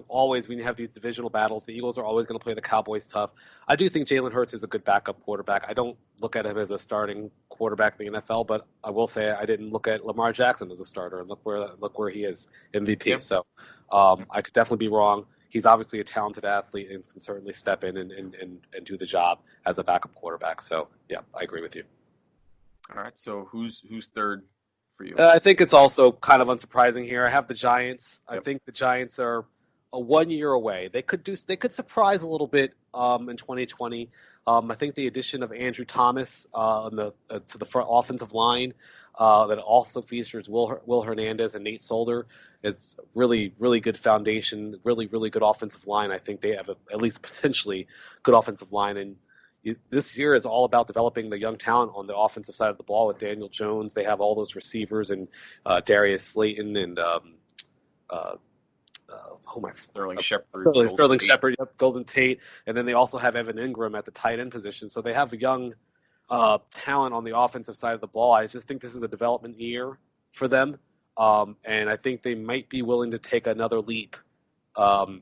always when you have these divisional battles, the Eagles are always going to play the Cowboys tough. I do think Jalen Hurts is a good backup quarterback. I don't look at him as a starting quarterback in the NFL, but I will say I didn't look at Lamar Jackson as a starter, and look where he is, MVP. Yeah. So I could definitely be wrong. He's obviously a talented athlete and can certainly step in and do the job as a backup quarterback. So, yeah, I agree with you. All right, so who's third for you? I think it's also kind of unsurprising here. I have the Giants. Yep. I think the Giants are a 1 year away. They could surprise a little bit in 2020. I think the addition of Andrew Thomas to the front offensive line that also features Will Hernandez and Nate Solder is really, really good foundation, really, really good offensive line. I think they have at least potentially good offensive line, and this year is all about developing the young talent on the offensive side of the ball with Daniel Jones. They have all those receivers and Darius Slayton and Sterling Shepard. Sterling Shepard, Golden Tate. And then they also have Evan Ingram at the tight end position. So they have a young talent on the offensive side of the ball. I just think this is a development year for them. And I think they might be willing to take another leap and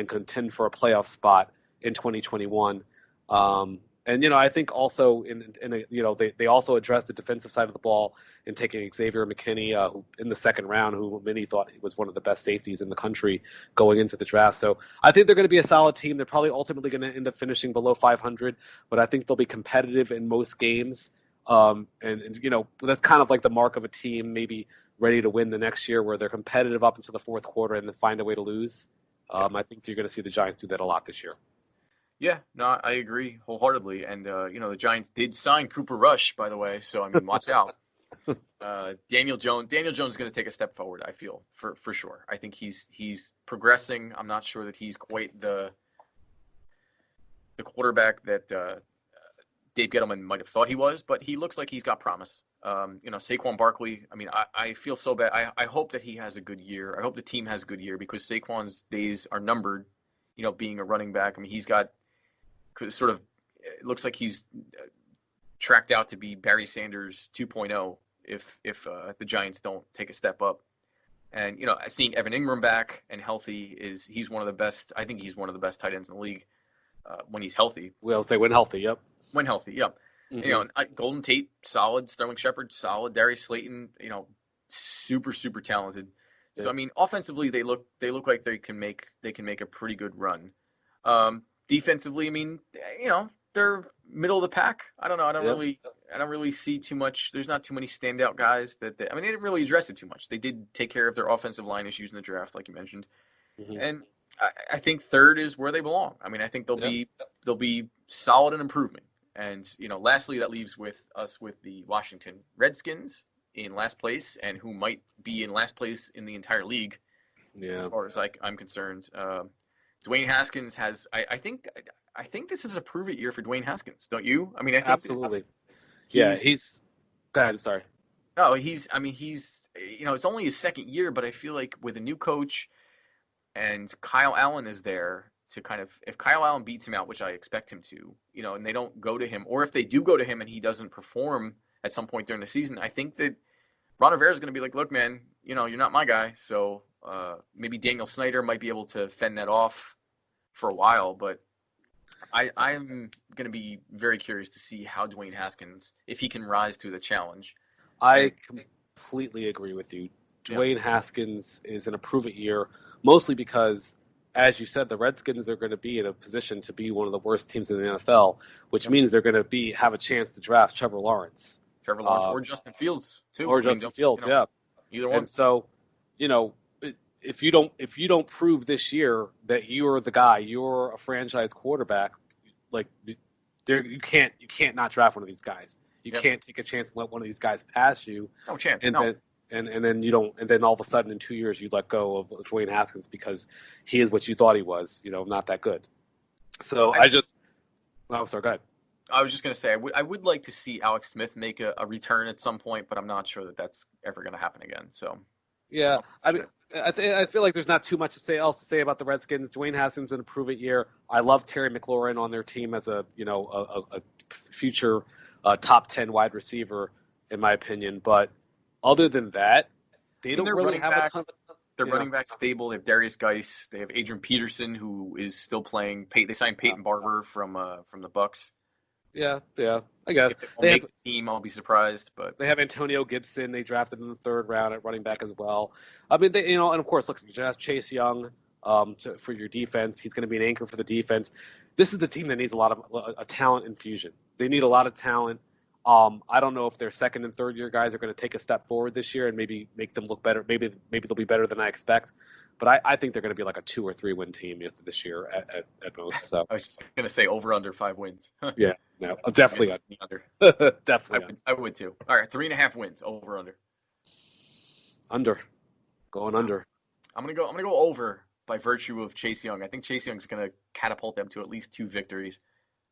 contend for a playoff spot in 2021. And I think also they also addressed the defensive side of the ball in taking Xavier McKinney who, in the second round, who many thought was one of the best safeties in the country going into the draft. So I think they're going to be a solid team. They're probably ultimately going to end up finishing below 500, but I think they'll be competitive in most games. And that's kind of like the mark of a team maybe ready to win the next year, where they're competitive up into the fourth quarter and then find a way to lose. I think you're going to see the Giants do that a lot this year. Yeah, no, I agree wholeheartedly. And, the Giants did sign Cooper Rush, by the way. So, I mean, watch out. Daniel Jones is going to take a step forward, I feel, for sure. I think he's progressing. I'm not sure that he's quite the quarterback that Dave Gettleman might have thought he was, but he looks like he's got promise. Saquon Barkley, I mean, I feel so bad. I hope that he has a good year. I hope the team has a good year, because Saquon's days are numbered, being a running back. I mean, he's got sort of, it looks like he's tracked out to be Barry Sanders 2.0 if the Giants don't take a step up. And, seeing Evan Ingram back and healthy he's one of the best. I think he's one of the best tight ends in the league when he's healthy. Well, if they win healthy, yep. When healthy, yep. Mm-hmm. Golden Tate, solid. Sterling Shepard, solid. Darius Slayton, super, super talented. Yeah. So, I mean, offensively, they look like they can make a pretty good run. defensively, I mean, they're middle of the pack. I don't know. I don't Yep. really see too much. There's not too many standout guys they didn't really address it too much. They did take care of their offensive line issues in the draft, like you mentioned. Mhm. And I think third is where they belong. I mean, I think they'll be solid and improvement. And lastly, that leaves us with the Washington Redskins in last place, and who might be in last place in the entire league, as Yeah. far as I'm concerned. Dwayne Haskins has. I think this is a prove it year for Dwayne Haskins. Don't you? I mean, I think Absolutely. Yeah, he's. Go ahead. Sorry. No, he's. I mean, he's. It's only his second year, but I feel like with a new coach, and Kyle Allen is there to kind of, if Kyle Allen beats him out, which I expect him to, and they don't go to him, or if they do go to him and he doesn't perform at some point during the season, I think that Ron Rivera is going to be like, look, man, you're not my guy. So maybe Daniel Snyder might be able to fend that off for a while, but I'm going to be very curious to see how Dwayne Haskins, if he can rise to the challenge. I completely agree with you. Dwayne Haskins is in a prove-it year, mostly because, as you said, the Redskins are going to be in a position to be one of the worst teams in the NFL, which means they're going to have a chance to draft Trevor Lawrence. Or Justin Fields too. Or Justin Fields, yeah. Either one. And so, if you don't prove this year that you're the guy, you're a franchise quarterback, you can't not draft one of these guys. You can't take a chance and let one of these guys pass you. No chance. And then you don't, and then all of a sudden in 2 years you let go of Dwayne Haskins because he is what you thought he was, not that good. So I'm sorry, go ahead. I was just going to say, I would like to see Alex Smith make a return at some point, but I'm not sure that that's ever going to happen again. So, yeah, I mean, I feel like there's not too much else to say about the Redskins. Dwayne Haskins in a prove-it year. I love Terry McLaurin on their team as a future top 10 wide receiver, in my opinion. But other than that, they don't really have a ton of. Their running back stable. They have Darius Geis. They have Adrian Peterson, who is still playing. They signed Peyton Barber from the Bucks. Yeah, I guess. If they make the team, I'll be surprised. But they have Antonio Gibson. They drafted in the third round at running back as well. I mean, and of course, look, you draft Chase Young for your defense. He's going to be an anchor for the defense. This is the team that needs a lot of a talent infusion. They need a lot of talent. I don't know if their second and third year guys are going to take a step forward this year and maybe make them look better. Maybe they'll be better than I expect. But I think they're going to be like a 2 or 3 win team this year at most. So I was just going to say over under 5 wins. Yeah, no, definitely under. Definitely, I would too. All right, 3.5 wins over under. Going under. I'm gonna go over by virtue of Chase Young. I think Chase Young's going to catapult them to at least 2 victories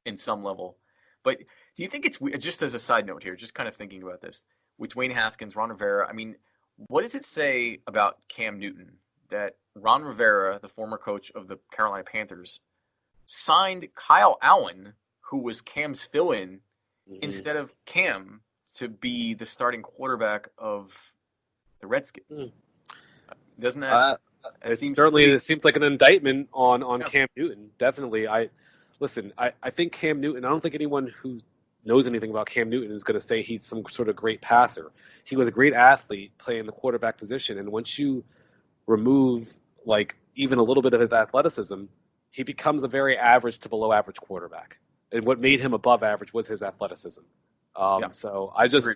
in some level. But do you think it's, just as a side note here, just kind of thinking about this, with Dwayne Haskins, Ron Rivera, I mean, what does it say about Cam Newton that Ron Rivera, the former coach of the Carolina Panthers, signed Kyle Allen, who was Cam's fill-in, instead of Cam to be the starting quarterback of the Redskins? Doesn't that... It seems like an indictment on Cam Newton. Definitely. I think Cam Newton, I don't think anyone who knows anything about Cam Newton is going to say he's some sort of great passer. He was a great athlete playing the quarterback position. And once you remove even a little bit of his athleticism, he becomes a very average to below average quarterback. And what made him above average was his athleticism. So I just,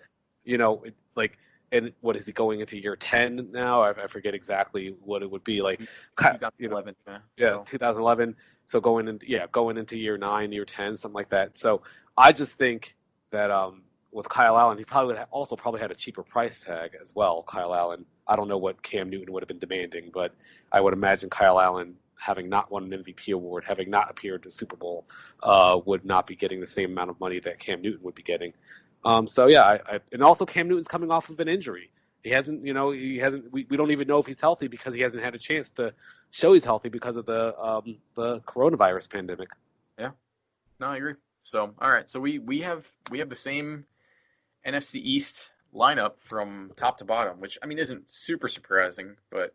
and what is he going into year 10 now? I forget exactly what it would be like. 2011. 2011. So going into year 9, year 10, something like that. So I just think that with Kyle Allen, he probably would have also had a cheaper price tag as well. Kyle Allen. I don't know what Cam Newton would have been demanding, but I would imagine Kyle Allen, having not won an MVP award, having not appeared in the Super Bowl, would not be getting the same amount of money that Cam Newton would be getting. And also Cam Newton's coming off of an injury. We don't even know if he's healthy because he hasn't had a chance to show he's healthy because of the coronavirus pandemic. Yeah, no, I agree. So, all right, so we have the same NFC East lineup from top to bottom, which I mean isn't super surprising, but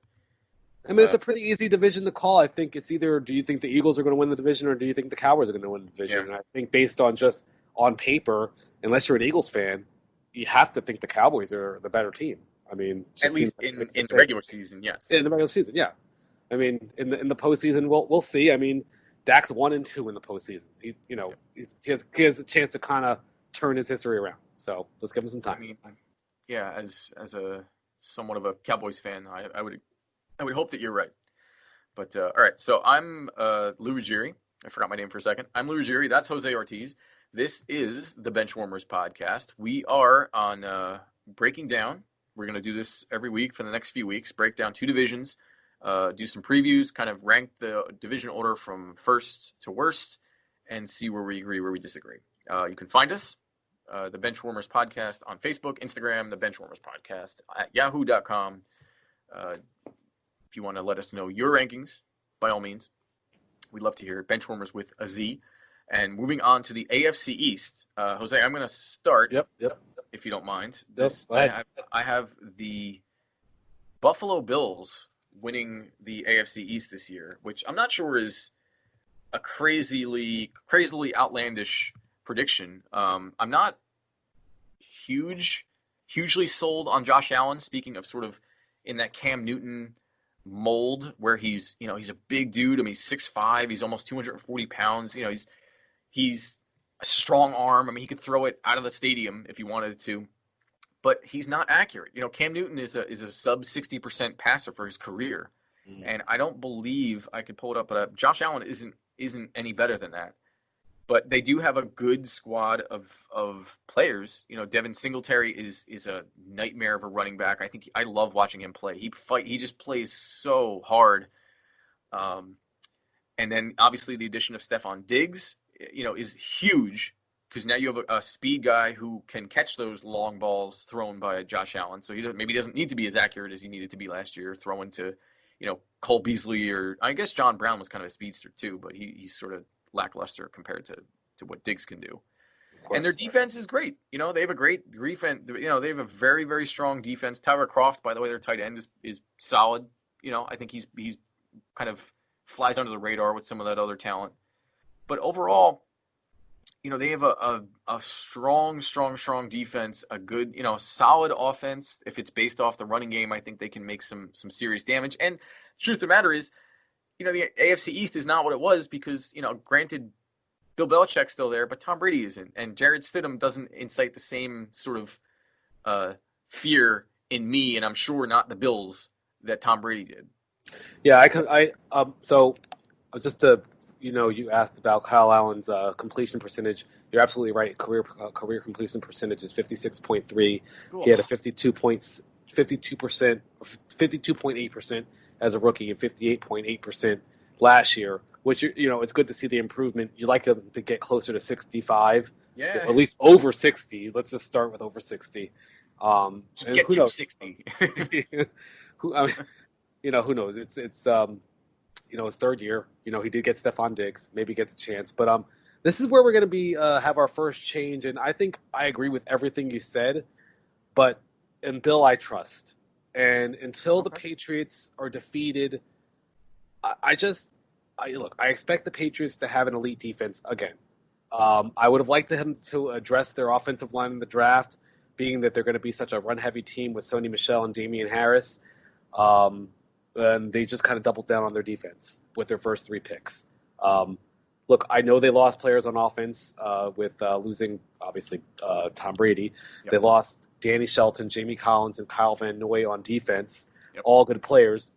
I mean it's a pretty easy division to call. I think it's either do you think the Eagles are going to win the division or do you think the Cowboys are going to win the division? Yeah. And I think based on just on paper, unless you're an Eagles fan, you have to think the Cowboys are the better team. I mean, at least in the regular season, yes. In the regular season, yeah. I mean, in the postseason, we'll see. I mean, Dak's 1-2 in the postseason. He has a chance to kind of turn his history around. So let's give him some time. I mean, yeah, as a somewhat of a Cowboys fan, I would hope that you're right. But all right, so I'm Lou Ruggieri. I forgot my name for a second. I'm Lou Ruggieri. That's Jose Ortiz. This is the Benchwarmers podcast. We are on breaking down. We're going to do this every week for the next few weeks. Break down 2 divisions, do some previews, kind of rank the division order from first to worst, and see where we agree, where we disagree. You can find us, the Benchwarmers podcast, on Facebook, Instagram, the Benchwarmers podcast at yahoo.com. If you want to let us know your rankings, by all means, we'd love to hear it. Benchwarmers with a Z. And moving on to the AFC East, Jose, I'm going to start. Yep. If you don't mind. I have the Buffalo Bills winning the AFC East this year, which I'm not sure is a crazily outlandish prediction. I'm not hugely sold on Josh Allen, speaking of sort of in that Cam Newton mold where he's a big dude. I mean, he's 6'5", he's almost 240 pounds. He's a strong arm. I mean, he could throw it out of the stadium if he wanted to, but he's not accurate. Cam Newton is a sub 60% passer for his career, and I don't believe I could pull it up, but Josh Allen isn't any better than that. But they do have a good squad of players. Devin Singletary is a nightmare of a running back. I love watching him play. He just plays so hard. And then obviously the addition of Stephon Diggs, is huge, because now you have a speed guy who can catch those long balls thrown by Josh Allen. So he doesn't need to be as accurate as he needed to be last year, throwing to, Cole Beasley, or I guess John Brown was kind of a speedster too, but he's sort of lackluster compared to what Diggs can do. And their defense is great. They have a great defense. They have a very, very strong defense. Tyler Kroft, by the way, their tight end is solid. I think he's kind of flies under the radar with some of that other talent. But overall, they have a strong defense, a good, solid offense. If it's based off the running game, I think they can make some serious damage. And the truth of the matter is, the AFC East is not what it was because, granted, Bill Belichick's still there, but Tom Brady isn't. And Jarrett Stidham doesn't incite the same sort of fear in me, and I'm sure not the Bills, that Tom Brady did. Yeah, so just to, you asked about Kyle Allen's completion percentage. You're absolutely right. Career completion percentage is 56.3. Cool. He had a 52.8% as a rookie and 58.8% last year, which, it's good to see the improvement. You like him to get closer to 65, at least over 60. Let's just start with over 60. Get to 60. Who knows? It's his third year. He did get Stephon Diggs. Maybe he gets a chance. But this is where we're going to be have our first change. And I think I agree with everything you said. But in Bill, I trust. And until the Patriots are defeated, I expect the Patriots to have an elite defense again. I would have liked them to address their offensive line in the draft, being that they're going to be such a run-heavy team with Sony Michel and Damian Harris. And they just kind of doubled down on their defense with their first 3 picks. Look, I know they lost players on offense with losing, obviously, Tom Brady. Yep. They lost Danny Shelton, Jamie Collins, and Kyle Van Noy on defense. Yep. All good players.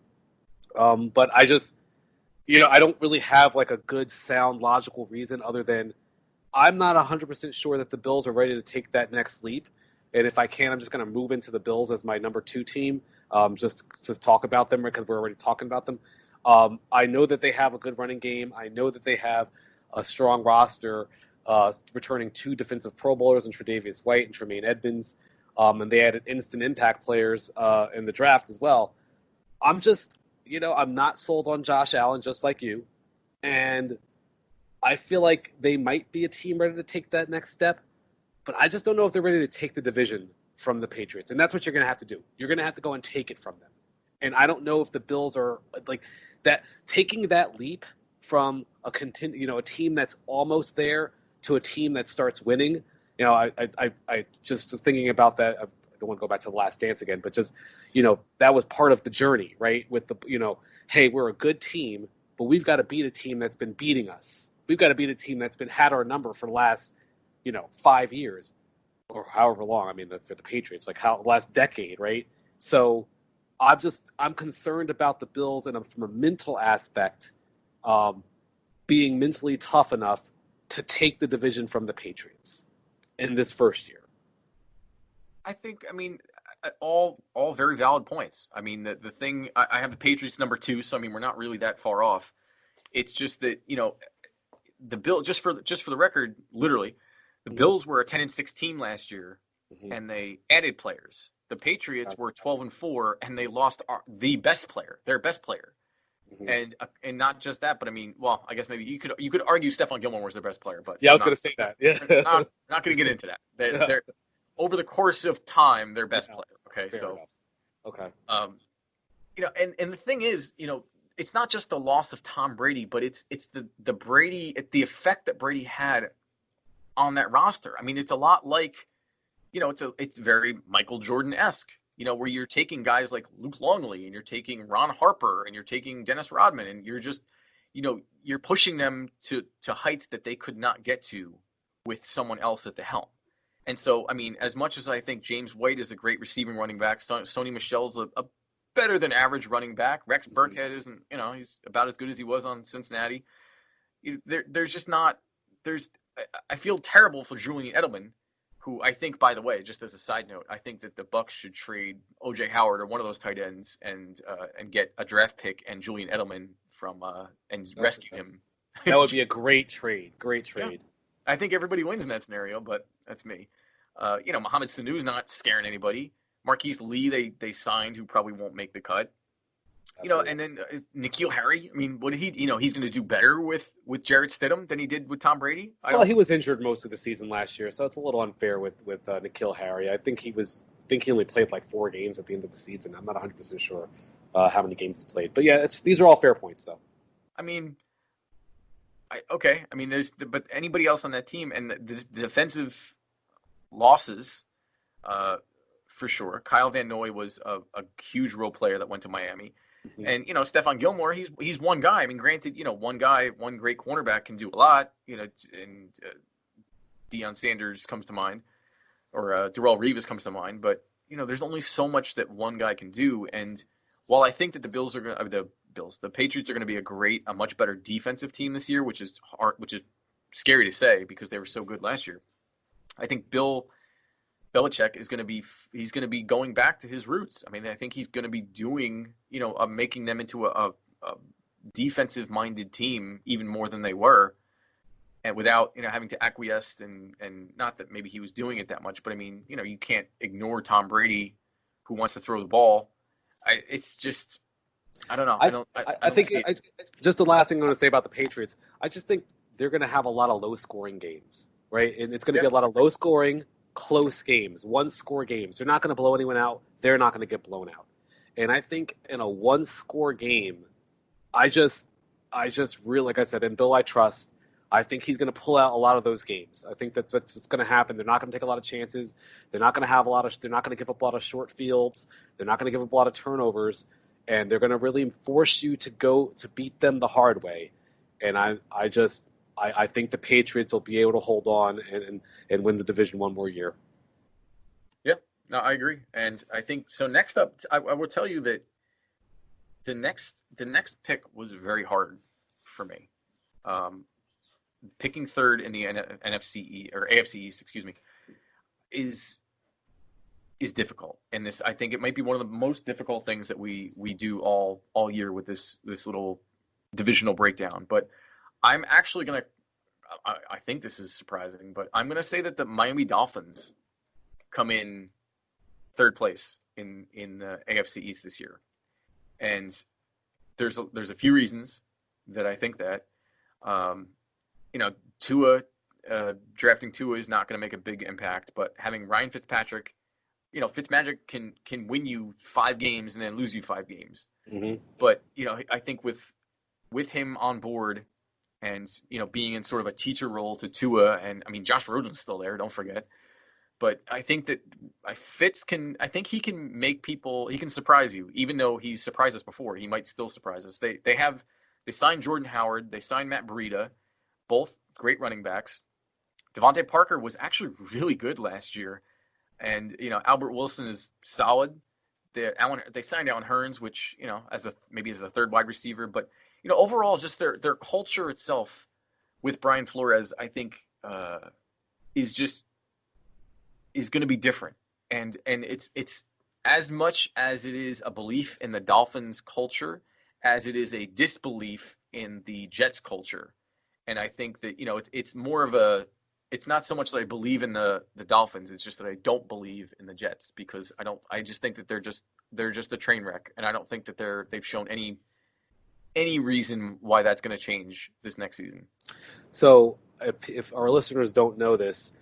But I just, I don't really have like a good, sound, logical reason other than I'm not 100% sure that the Bills are ready to take that next leap. And if I can, I'm just going to move into the Bills as my number 2 team, just to talk about them because we're already talking about them. I know that they have a good running game. I know that they have a strong roster, returning 2 defensive Pro Bowlers in Tre'Davious White and Tremaine Edmonds. And they added instant impact players in the draft as well. I'm just, I'm not sold on Josh Allen, just like you. And I feel like they might be a team ready to take that next step. But I just don't know if they're ready to take the division from the Patriots. And that's what you're going to have to do. You're going to have to go and take it from them. And I don't know if the Bills are like that, taking that leap from a team that's almost there to a team that starts winning. I just was thinking about that. I don't want to go back to The Last Dance again, but just, that was part of the journey, right? With the, hey, we're a good team. but we've got to beat a team that's been beating us. We've got to beat a team that's had our number for the last, 5 years or however long. I mean, for the Patriots, last decade, right? So I'm concerned about the Bills and from a mental aspect, being mentally tough enough to take the division from the Patriots in this first year. I think, all very valid points. I mean, the thing, I have the Patriots number 2, so I mean, we're not really that far off. It's just that, the Bill, just for the record, literally, the Bills were a 10-6 team last year, and they added players. The Patriots were 12-4, and they lost their best player. And not just that, but I mean, well, I guess maybe you could argue Stephon Gilmore was their best player, but yeah, I was going to say that. Yeah, not going to get into that. They're over the course of time, their best player. Okay, fair so enough. Okay, and the thing is, it's not just the loss of Tom Brady, but it's the Brady, the effect that Brady had on that roster. I mean, it's a lot like, it's very Michael Jordan-esque. Where you're taking guys like Luke Longley and you're taking Ron Harper and you're taking Dennis Rodman and you're just, you're pushing them to heights that they could not get to with someone else at the helm. And so, I mean, as much as I think James White is a great receiving running back, Sony Michel's a better than average running back. Rex Burkhead isn't, he's about as good as he was on Cincinnati. There's just not, I feel terrible for Julian Edelman, who I think, by the way, just as a side note, I think that the Bucs should trade O.J. Howard or one of those tight ends and get a draft pick and Julian Edelman and rescue him. That would be a great trade. Great trade. Yeah. I think everybody wins in that scenario, but that's me. Mohamed Sanu's not scaring anybody. Marquise Lee, they signed, who probably won't make the cut. Absolutely. And then N'Keal Harry. I mean, what did he? He's going to do better with Jarrett Stidham than he did with Tom Brady. He was injured most of the season last year, so it's a little unfair with N'Keal Harry. I think he only played like 4 games at the end of the season. I'm not 100% sure how many games he played, but yeah, these are all fair points, though. I mean, but anybody else on that team and the defensive losses, for sure. Kyle Van Noy was a huge role player that went to Miami. And, Stephon Gilmore, he's one guy. I mean, granted, one great cornerback can do a lot, and Deion Sanders comes to mind, or Darrelle Revis comes to mind. But, there's only so much that one guy can do. And while I think that the Patriots are going to be a much better defensive team this year, which is scary to say because they were so good last year. I think Bill Belichick is going to be going back to his roots. I mean, I think he's going to be doing, making them into a defensive-minded team even more than they were, and without, having to acquiesce and not that maybe he was doing it that much, but I mean, you can't ignore Tom Brady, who wants to throw the ball. It's just, I don't know. I think just the last thing I'm going to say about the Patriots, I just think they're going to have a lot of low-scoring games, right? And it's going to be a lot of low-scoring, close games, 1-score games. They're not going to blow anyone out. They're not going to get blown out. And I think in a 1-score game, I just really, like I said, in Bill I trust. I think he's going to pull out a lot of those games. I think that's what's going to happen. They're not going to take a lot of chances. They're not going to give up a lot of short fields. They're not going to give up a lot of turnovers, and they're going to really force you to beat them the hard way. And I think the Patriots will be able to hold on and win the division one more year. Yeah, no, I agree. And I think so. Next up, I will tell you that the next pick was very hard for me. Picking third in the NFC or AFC East, is difficult. And this, I think it might be one of the most difficult things that we do all year with this little divisional breakdown. But I'm actually going to, I think this is surprising, but I'm going to say that the Miami Dolphins come in third place in the AFC East this year. And there's a few reasons that I think that, Tua, drafting Tua is not going to make a big impact, but having Ryan Fitzpatrick, Fitzmagic can win you 5 games and then lose you 5 games. Mm-hmm. But, I think with him on board and, being in sort of a teacher role to Tua, and I mean, Josh Rosen's still there, don't forget. But I think that he can make people, he can surprise you, even though he's surprised us before. He might still surprise us. They They signed Jordan Howard. They signed Matt Breida, both great running backs. Devontae Parker was actually really good last year. And, Albert Wilson is solid. They signed Allen Hurns, which, maybe as the third wide receiver. But, overall, just their culture itself with Brian Flores, I think, is going to be different. And it's as much as it is a belief in the Dolphins culture as it is a disbelief in the Jets culture. And I think that, it's more of it's not so much that I believe in the Dolphins. It's just that I don't believe in the Jets because I just think that they're just a train wreck. And I don't think that they've shown any reason why that's going to change this next season. So if our listeners don't know this,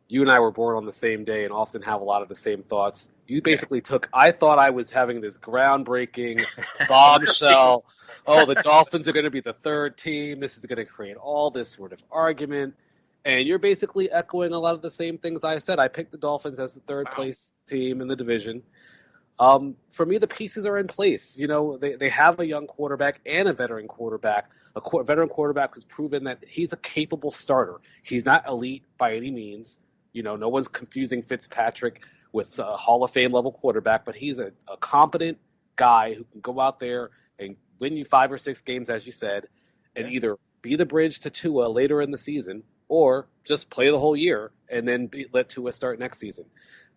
you and I were born on the same day and often have a lot of the same thoughts. You basically I thought I was having this groundbreaking bombshell. Oh, the Dolphins are going to be the third team. This is going to create all this sort of argument. And you're basically echoing a lot of the same things I said. I picked the Dolphins as the third place team in the division. For me, the pieces are in place. They have a young quarterback and a veteran quarterback. A veteran quarterback who's proven that he's a capable starter. He's not elite by any means. No one's confusing Fitzpatrick with a Hall of Fame level quarterback, but he's a competent guy who can go out there and win you 5 or 6 games, as you said, and either be the bridge to Tua later in the season or just play the whole year and then let Tua start next season.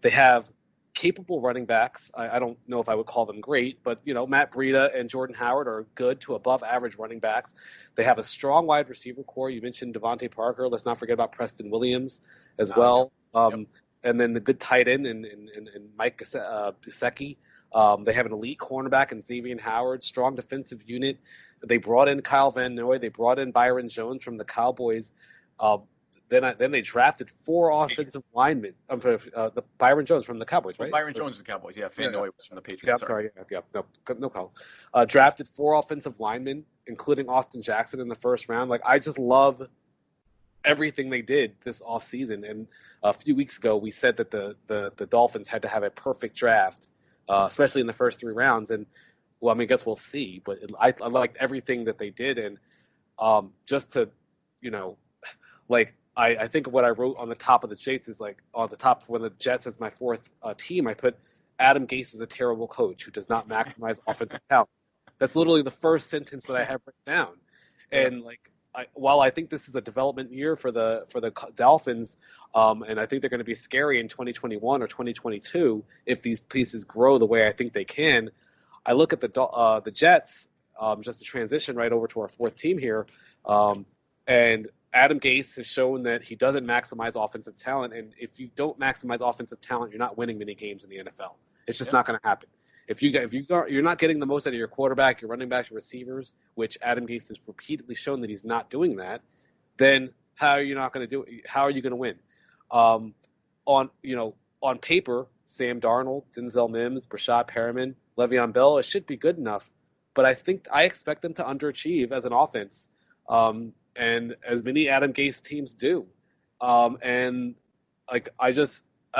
They have capable running backs. I don't know if I would call them great, but, Matt Breida and Jordan Howard are good to above average running backs. They have a strong wide receiver core. You mentioned Devontae Parker. Let's not forget about Preston Williams as well. And then the good tight end and Mike Gesicki. They have an elite cornerback in Xavier Howard, strong defensive unit. They brought in Kyle Van Noy. They brought in Byron Jones from the Cowboys. Then they drafted 4 offensive linemen. The Byron Jones from the Cowboys, right? Byron Jones is the Cowboys. Yeah, Van Noy was from the Patriots. Yeah, sorry. Yeah, no problem. Drafted 4 offensive linemen, including Austin Jackson in the first round. I just love everything they did this offseason. And a few weeks ago, we said that the Dolphins had to have a perfect draft, especially in the first 3 rounds. And, I guess we'll see. But I liked everything that they did. And just to, I think what I wrote on the top of the Jets is on the top when the Jets as my 4th team, I put Adam Gase is a terrible coach who does not maximize offensive talent. That's literally the first sentence that I have written down. And while I think this is a development year for the Dolphins, and I think they're going to be scary in 2021 or 2022 if these pieces grow the way I think they can. I look at the Jets, just to transition right over to our 4th team here, and Adam Gase has shown that he doesn't maximize offensive talent, and if you don't maximize offensive talent, you're not winning many games in the NFL. It's just not going to happen. If you're not getting the most out of your quarterback, your running backs, your receivers, which Adam Gase has repeatedly shown that he's not doing that, then how are you not going to do it? How are you going to win? On paper, Sam Darnold, Denzel Mims, Brashad Perriman, Le'Veon Bell, it should be good enough, but I expect them to underachieve as an offense. And as many Adam Gase teams do. I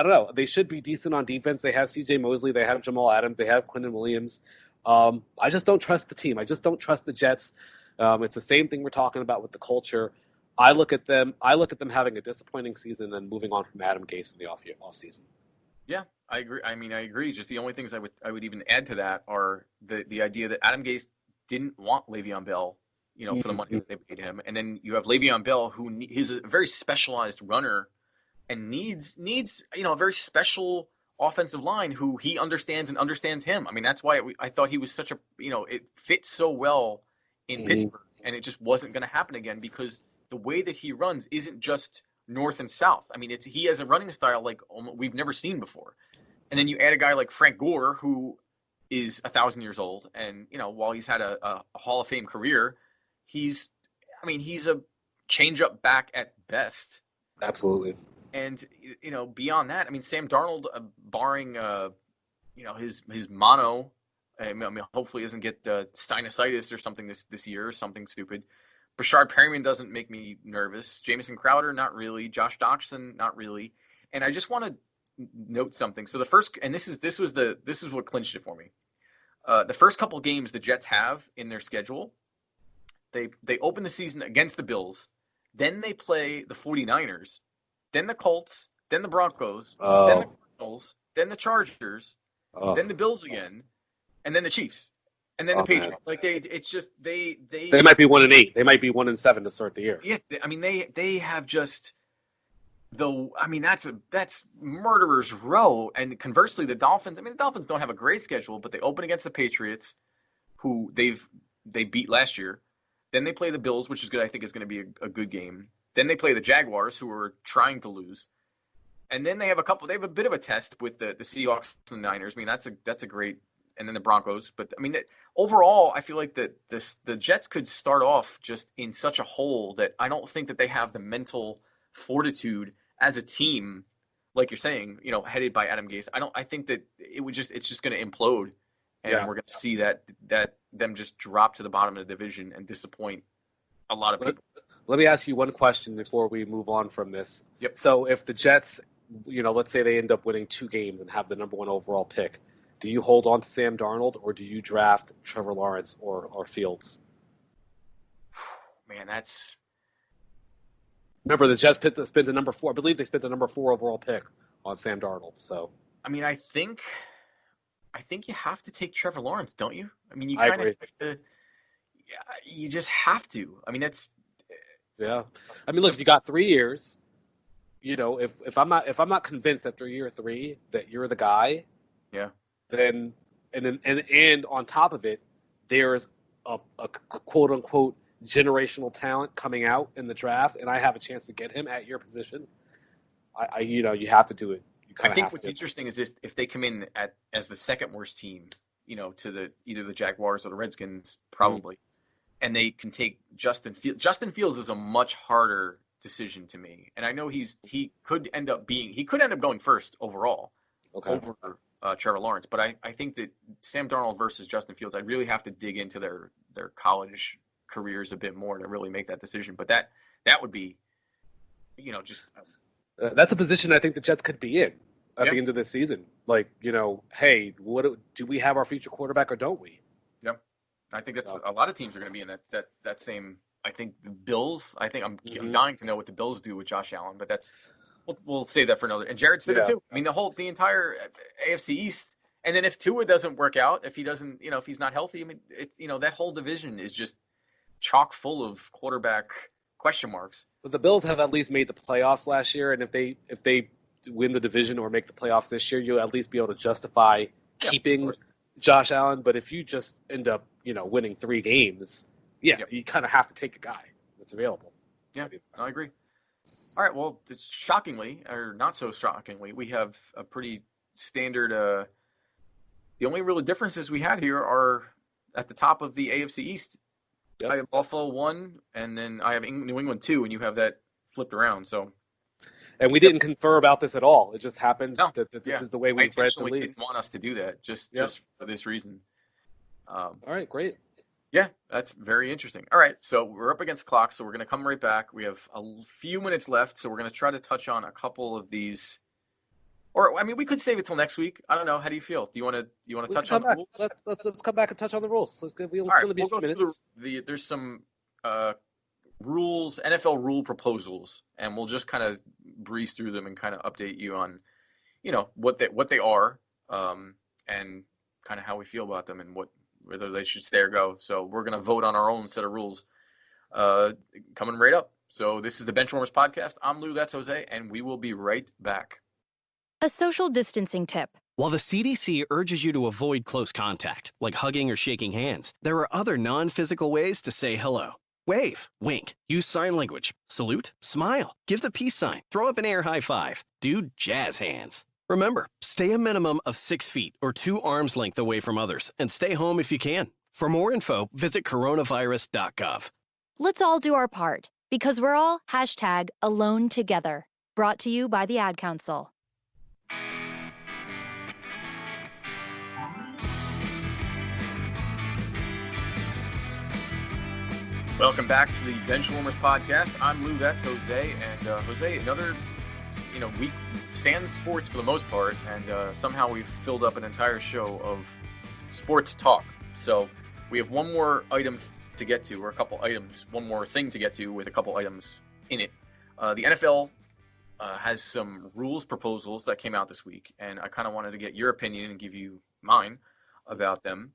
don't know. They should be decent on defense. They have C.J. Mosley. They have Jamal Adams. They have Quinnen Williams. I just don't trust the team. I just don't trust the Jets. It's the same thing we're talking about with the culture. I look at them having a disappointing season and moving on from Adam Gase in the off season. Yeah, I agree. I agree. Just the only things I would even add to that are the idea that Adam Gase didn't want Le'Veon Bell, for the money that they paid him. And then you have Le'Veon Bell, who he's a very specialized runner and needs a very special offensive line who he understands and understands him. That's why I thought he was such a, it fits so well in Pittsburgh, and it just wasn't going to happen again because the way that he runs isn't just north and south. He has a running style like we've never seen before. And then you add a guy like Frank Gore, who is 1,000 years old. And, while he's had a Hall of Fame career, he's a change-up back at best. Absolutely. And, beyond that, Sam Darnold, barring, his mono, hopefully doesn't get sinusitis or something this year, or something stupid. Brashard Perriman doesn't make me nervous. Jamison Crowder, not really. Josh Doctson, not really. And I just want to note something. So the first, and this is what clinched it for me. The first couple games the Jets have in their schedule, They open the season against the Bills. Then they play the 49ers. Then the Colts. Then the Broncos. Then the Cardinals. Then the Chargers. Then the Bills again. And then the Chiefs. And then the Patriots. Man. Like it's just they might be 1-8. They might be 1-7 to start the year. Yeah, I mean they have just that's murderer's row. And conversely, the Dolphins. I mean, the Dolphins don't have a great schedule, but they open against the Patriots, who they beat last year. Then they play the Bills, which is good. I think is going to be a good game. Then they play the Jaguars, who are trying to lose. And then they have a bit of a test with the Seahawks and the Niners. I mean, that's a great. And then the Broncos. But I mean, overall, I feel like the Jets could start off just in such a hole that I don't think that they have the mental fortitude as a team, like you're saying, headed by Adam Gase. I think that it's just going to implode, and we're going to see that them just drop to the bottom of the division and disappoint a lot of people. Let me ask you one question before we move on from this. Yep. So if the Jets, let's say they end up winning 2 games and have the number 1 overall pick, do you hold on to Sam Darnold, or do you draft Trevor Lawrence or Fields? Man, that's... Remember, the Jets spent the number 4. I believe they spent the number 4 overall pick on Sam Darnold. So, I mean, I think you have to take Trevor Lawrence, don't you? I mean, you kind of have to. You just have to. I mean, that's. Yeah, I mean, look, you got 3 years. If I'm not convinced after year 3 that you're the guy. Yeah. Then and on top of it, there's a quote unquote generational talent coming out in the draft, and I have a chance to get him at your position. You have to do it. I think what's interesting is if they come in as the second worst team, to either the Jaguars or the Redskins, probably, and they can take Justin Fields. Justin Fields is a much harder decision to me, and I know he could end up going first overall over Trevor Lawrence, but I think that Sam Darnold versus Justin Fields, I'd really have to dig into their college careers a bit more to really make that decision. But that would be, just that's a position I think the Jets could be in at the end of this season. Like, hey, do we have our future quarterback or don't we? Yeah, I think that's a lot of teams are going to be in that same. I think the Bills. I think I'm dying to know what the Bills do with Josh Allen, but that's. We'll save that for another. And Jared said it too. I mean, the entire AFC East. And then if Tua doesn't work out, if he doesn't, if he's not healthy, I mean, that whole division is just chock full of quarterback question marks. But the Bills have at least made the playoffs last year, and if they win the division or make the playoffs this year, you'll at least be able to justify keeping Josh Allen. But if you just end up, winning 3 games, you kind of have to take a guy that's available. Yeah, I agree. All right, well, shockingly, or not so shockingly, we have a pretty standard the only real differences we had here are at the top of the AFC East. Yep. I have Buffalo 1, and then I have New England 2, and you have that flipped around. So, and we didn't confer about this at all. It just happened that this is the way we've read the league. I didn't want us to do that, just for this reason. All right, great. Yeah, that's very interesting. All right, so we're up against the clock, so we're going to come right back. We have a few minutes left, so we're going to try to touch on a couple of these. Or, I mean, we could save it till next week. I don't know. How do you feel? Do you want to touch on the rules? Let's come back and touch on the rules. We'll go through there's some rules, NFL rule proposals, and we'll just kind of breeze through them and kind of update you on, what they are, and kind of how we feel about them and whether they should stay or go. So we're going to vote on our own set of rules coming right up. So this is the Benchwarmerz podcast. I'm Lou, that's Jose, and we will be right back. A social distancing tip. While the CDC urges you to avoid close contact, like hugging or shaking hands, there are other non-physical ways to say hello. Wave, wink, use sign language, salute, smile, give the peace sign, throw up an air high five, do jazz hands. Remember, stay a minimum of 6 feet or 2 arms length away from others and stay home if you can. For more info, visit coronavirus.gov. Let's all do our part because we're all #alone together. Brought to you by the Ad Council. Welcome back to the Benchwarmerz podcast. I'm Lou, that's Jose, and Jose, another week sans sports for the most part, and somehow we've filled up an entire show of sports talk. So we have one more item to get to, or a couple items, one more thing to get to with a couple items in it. The NFL has some rules proposals that came out this week, and I kind of wanted to get your opinion and give you mine about them,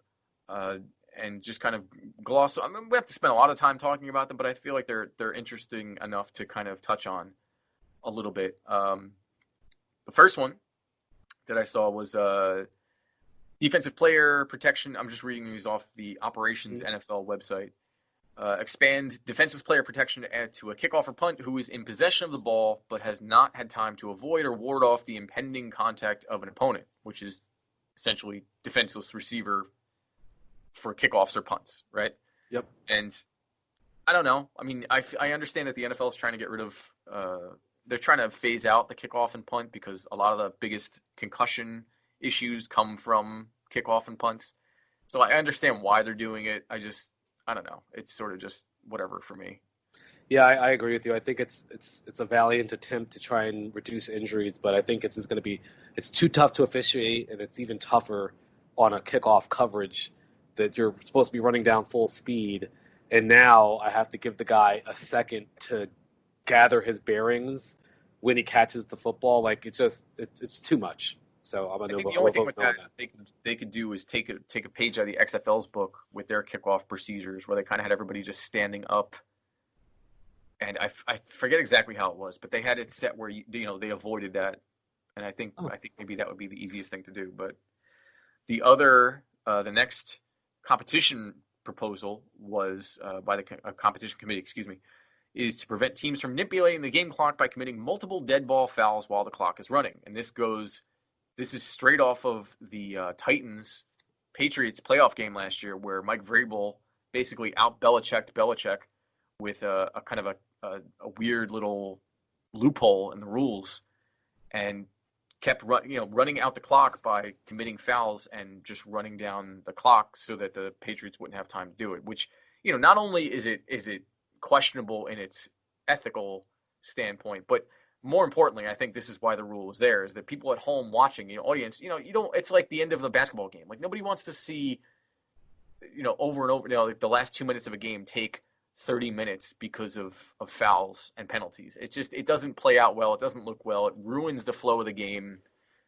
and just kind of gloss. I mean, we have to spend a lot of time talking about them, but I feel like they're interesting enough to kind of touch on a little bit. The first one that I saw was defensive player protection. I'm just reading these off the Operations NFL website. Expand defensive player protection to add to a kickoff or punt who is in possession of the ball but has not had time to avoid or ward off the impending contact of an opponent, which is essentially defenseless receiver for kickoffs or punts, right? Yep. And I don't know. I mean, I understand that the NFL is trying to get rid of they're trying to phase out the kickoff and punt because a lot of the biggest concussion issues come from kickoff and punts. So I understand why they're doing it. I don't know. It's sort of just whatever for me. Yeah, I agree with you. I think it's a valiant attempt to try and reduce injuries, but I think it's too tough to officiate, and it's even tougher on a kickoff coverage that you're supposed to be running down full speed, and now I have to give the guy a second to gather his bearings when he catches the football. Like it's too much. So I'm I think the only thing with that they could do is take a page out of the XFL's book with their kickoff procedures, where they kind of had everybody just standing up. And I forget exactly how it was, but they had it set where they avoided that, and I think maybe that would be the easiest thing to do. But the next competition proposal was by the competition committee, is to prevent teams from manipulating the game clock by committing multiple dead ball fouls while the clock is running. And this is straight off of the Titans Patriots playoff game last year, where Mike Vrabel basically out Belichick with a kind of a weird little loophole in the rules, and kept running out the clock by committing fouls and just running down the clock so that the Patriots wouldn't have time to do it. Which, not only is it questionable in its ethical standpoint, but more importantly, I think this is why the rule is there, is that people at home watching, audience, it's like the end of a basketball game. Like, nobody wants to see, over and over, like the last 2 minutes of a game take 30 minutes because of fouls and penalties. It doesn't play out well. It doesn't look well. It ruins the flow of the game.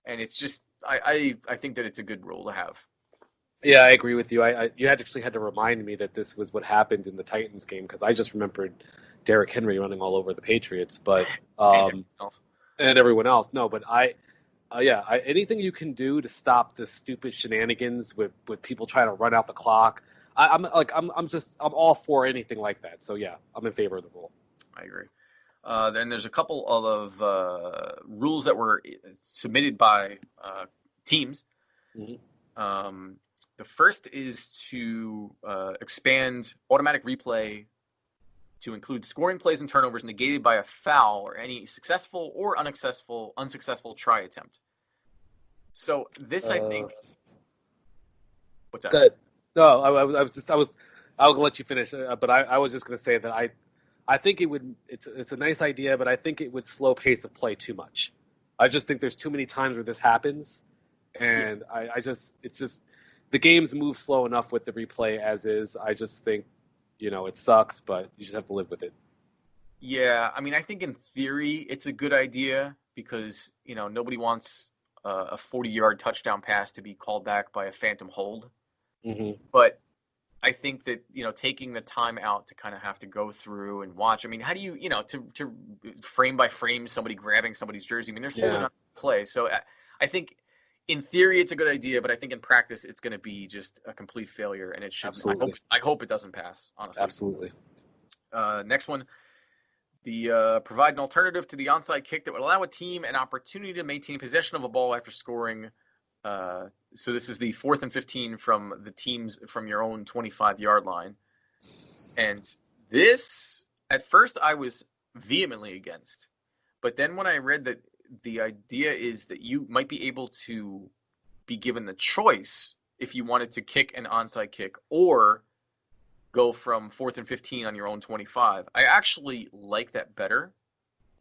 And it's just, I think that it's a good rule to have. Yeah, I agree with you. You actually had to remind me that this was what happened in the Titans game, because I just remembered Derrick Henry running all over the Patriots, but and everyone else. No, but anything you can do to stop the stupid shenanigans with people trying to run out the clock. I'm all for anything like that. So yeah, I'm in favor of the rule. I agree. Then there's a couple of rules that were submitted by teams. Mm-hmm. The first is to expand automatic replay to include scoring plays and turnovers negated by a foul or any successful or unsuccessful try attempt. So this, I think. What's that? Good. No, I'll let you finish. But I was just going to say that I think it's a nice idea, but I think it would slow pace of play too much. I just think there's too many times where this happens, and it's just the games move slow enough with the replay as is. I just think, it sucks, but you just have to live with it. Yeah, I mean, I think in theory it's a good idea because, nobody wants a 40-yard touchdown pass to be called back by a phantom hold. Mm-hmm. But I think that, taking the time out to kind of have to go through and watch. I mean, how do you, to frame by frame somebody grabbing somebody's jersey? I mean, there's holding on to play. So I think in theory it's a good idea, but I think in practice it's going to be just a complete failure, and it should. I hope it doesn't pass, honestly. Absolutely. Next one, provide an alternative to the onside kick that would allow a team an opportunity to maintain possession of a ball after scoring. So this is the 4th and 15 from the teams from your own 25-yard line. And this, at first, I was vehemently against. But then when I read that the idea is that you might be able to be given the choice if you wanted to kick an onside kick or go from 4th and 15 on your own 25, I actually like that better.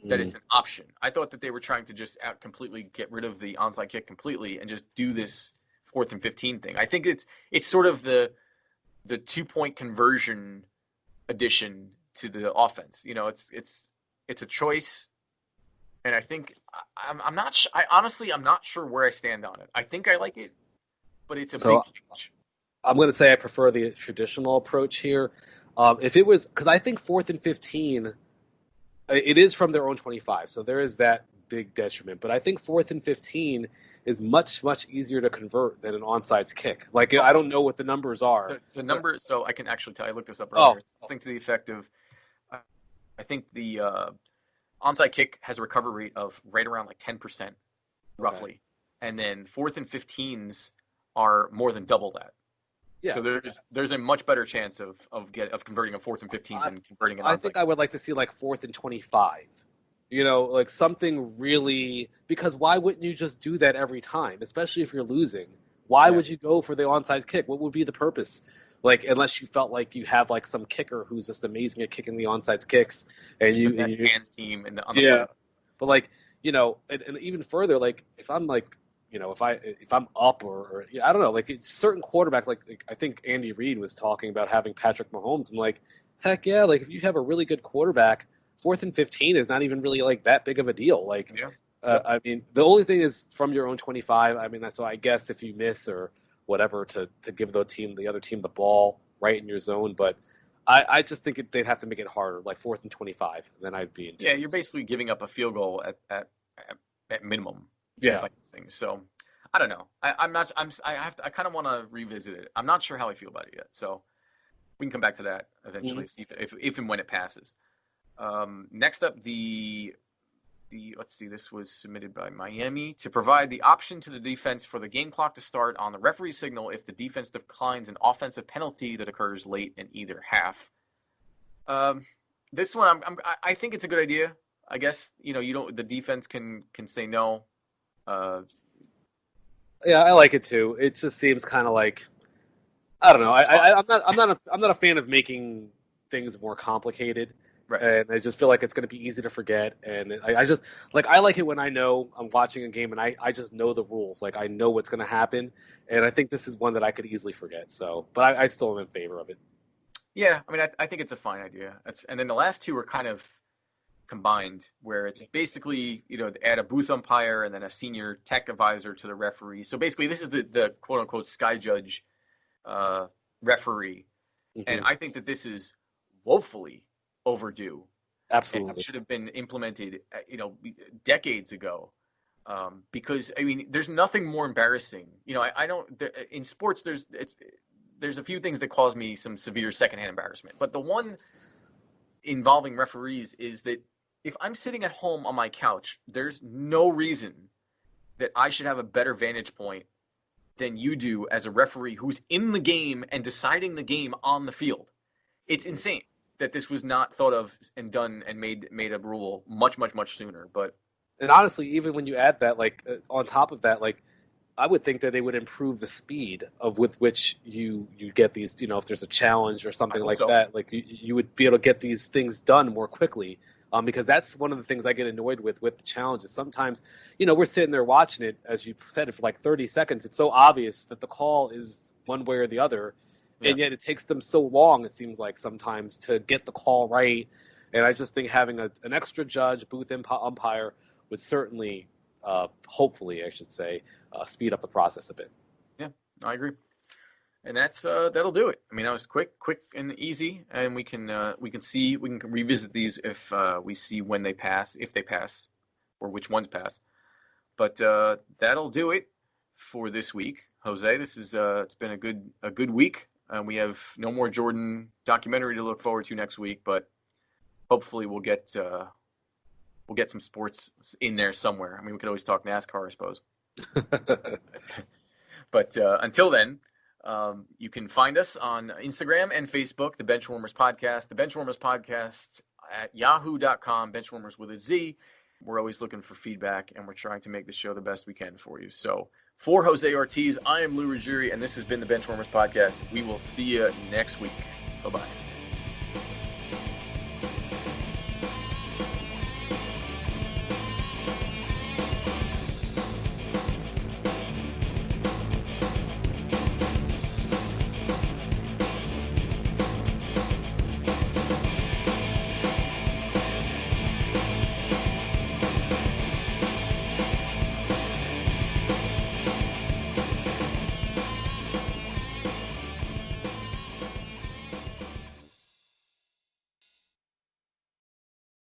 That it's an option. I thought that they were trying to just completely get rid of the onside kick completely and just do this 4th and 15 thing. I think it's sort of the the 2-point conversion addition to the offense. It's a choice, and I think I'm not. I'm not sure where I stand on it. I think I like it, but it's a big change. I'm going to say I prefer the traditional approach here. If it was, because I think 4th and 15, it is from their own 25, so there is that big detriment. But I think 4th and 15 is much, much easier to convert than an onside kick. Like, I don't know what the numbers are. The number, so I can actually tell. I looked this up earlier. It's something to the effect of, I think the onside kick has a recovery rate of right around like 10%, roughly. Okay. And then 4th and 15s are more than double that. Yeah. So there's a much better chance of converting a 4th and 15 than converting an onside. I think I would like to see like 4th and 25. Like something really, because why wouldn't you just do that every time, especially if you're losing? Why would you go for the onside kick? What would be the purpose? Like, unless you felt like you have like some kicker who's just amazing at kicking the onside kicks, and the best hands team on the yeah. But like, and even further, like if I'm like, if I'm up or I don't know, like certain quarterbacks, like I think Andy Reid was talking about having Patrick Mahomes. I'm like, heck yeah, like if you have a really good quarterback, 4th and 15 is not even really like that big of a deal. Like, I mean, the only thing is from your own 25. I mean, so I guess if you miss or whatever to give the other team the ball right in your zone. But I just think they'd have to make it harder, like 4th and 25. Then I'd be into you're basically giving up a field goal at minimum. Yeah. So I don't know. I kind of want to revisit it. I'm not sure how I feel about it yet. So we can come back to that eventually, see if and when it passes. Next up, let's see, this was submitted by Miami to provide the option to the defense for the game clock to start on the referee signal if the defense declines an offensive penalty that occurs late in either half. This one, I think it's a good idea. I guess, the defense can say no. Yeah, I like it too. It just seems kind of like, I don't know. I'm not a fan of making things more complicated. Right. And I just feel like it's going to be easy to forget. And I just, like, I like it when I know I'm watching a game and I just know the rules. Like, I know what's going to happen. And I think this is one that I could easily forget. So, but I still am in favor of it. Yeah, I mean, I think it's a fine idea. And then the last two are kind of combined, where it's basically, add a booth umpire and then a senior tech advisor to the referee. So basically, this is the quote-unquote sky judge referee. Mm-hmm. And I think that this is woefully overdue. Absolutely. It should have been implemented, decades ago. Because I mean, there's nothing more embarrassing. I don't. In sports, there's a few things that cause me some severe secondhand embarrassment. But the one involving referees is that if I'm sitting at home on my couch, there's no reason that I should have a better vantage point than you do as a referee who's in the game and deciding the game on the field. It's insane that this was not thought of and done and made a rule much, much, much sooner. And honestly, even when you add that, like on top of that, like I would think that they would improve the speed with which you get these, if there's a challenge or something like that, like you would be able to get these things done more quickly. Because that's one of the things I get annoyed with the challenges. Sometimes, we're sitting there watching it, as you said, it for like 30 seconds. It's so obvious that the call is one way or the other. And yet it takes them so long, it seems like sometimes, to get the call right. And I just think having an extra judge, booth umpire, would certainly, hopefully, I should say, speed up the process a bit. Yeah, I agree. And that'll do it. I mean, that was quick and easy. And we can revisit these if we see when they pass, if they pass, or which ones pass. But that'll do it for this week, Jose. This is it's been a good week. We have no more Jordan documentary to look forward to next week, but hopefully we'll get some sports in there somewhere. I mean, we could always talk NASCAR, I suppose. But until then, you can find us on Instagram and Facebook, the Benchwarmers Podcast, the Benchwarmers Podcast at yahoo.com, Benchwarmers with a Z. We're always looking for feedback, and we're trying to make the show the best we can for you. So for Jose Ortiz, I am Lou Ruggieri, and this has been the Benchwarmers Podcast. We will see you next week. Bye-bye.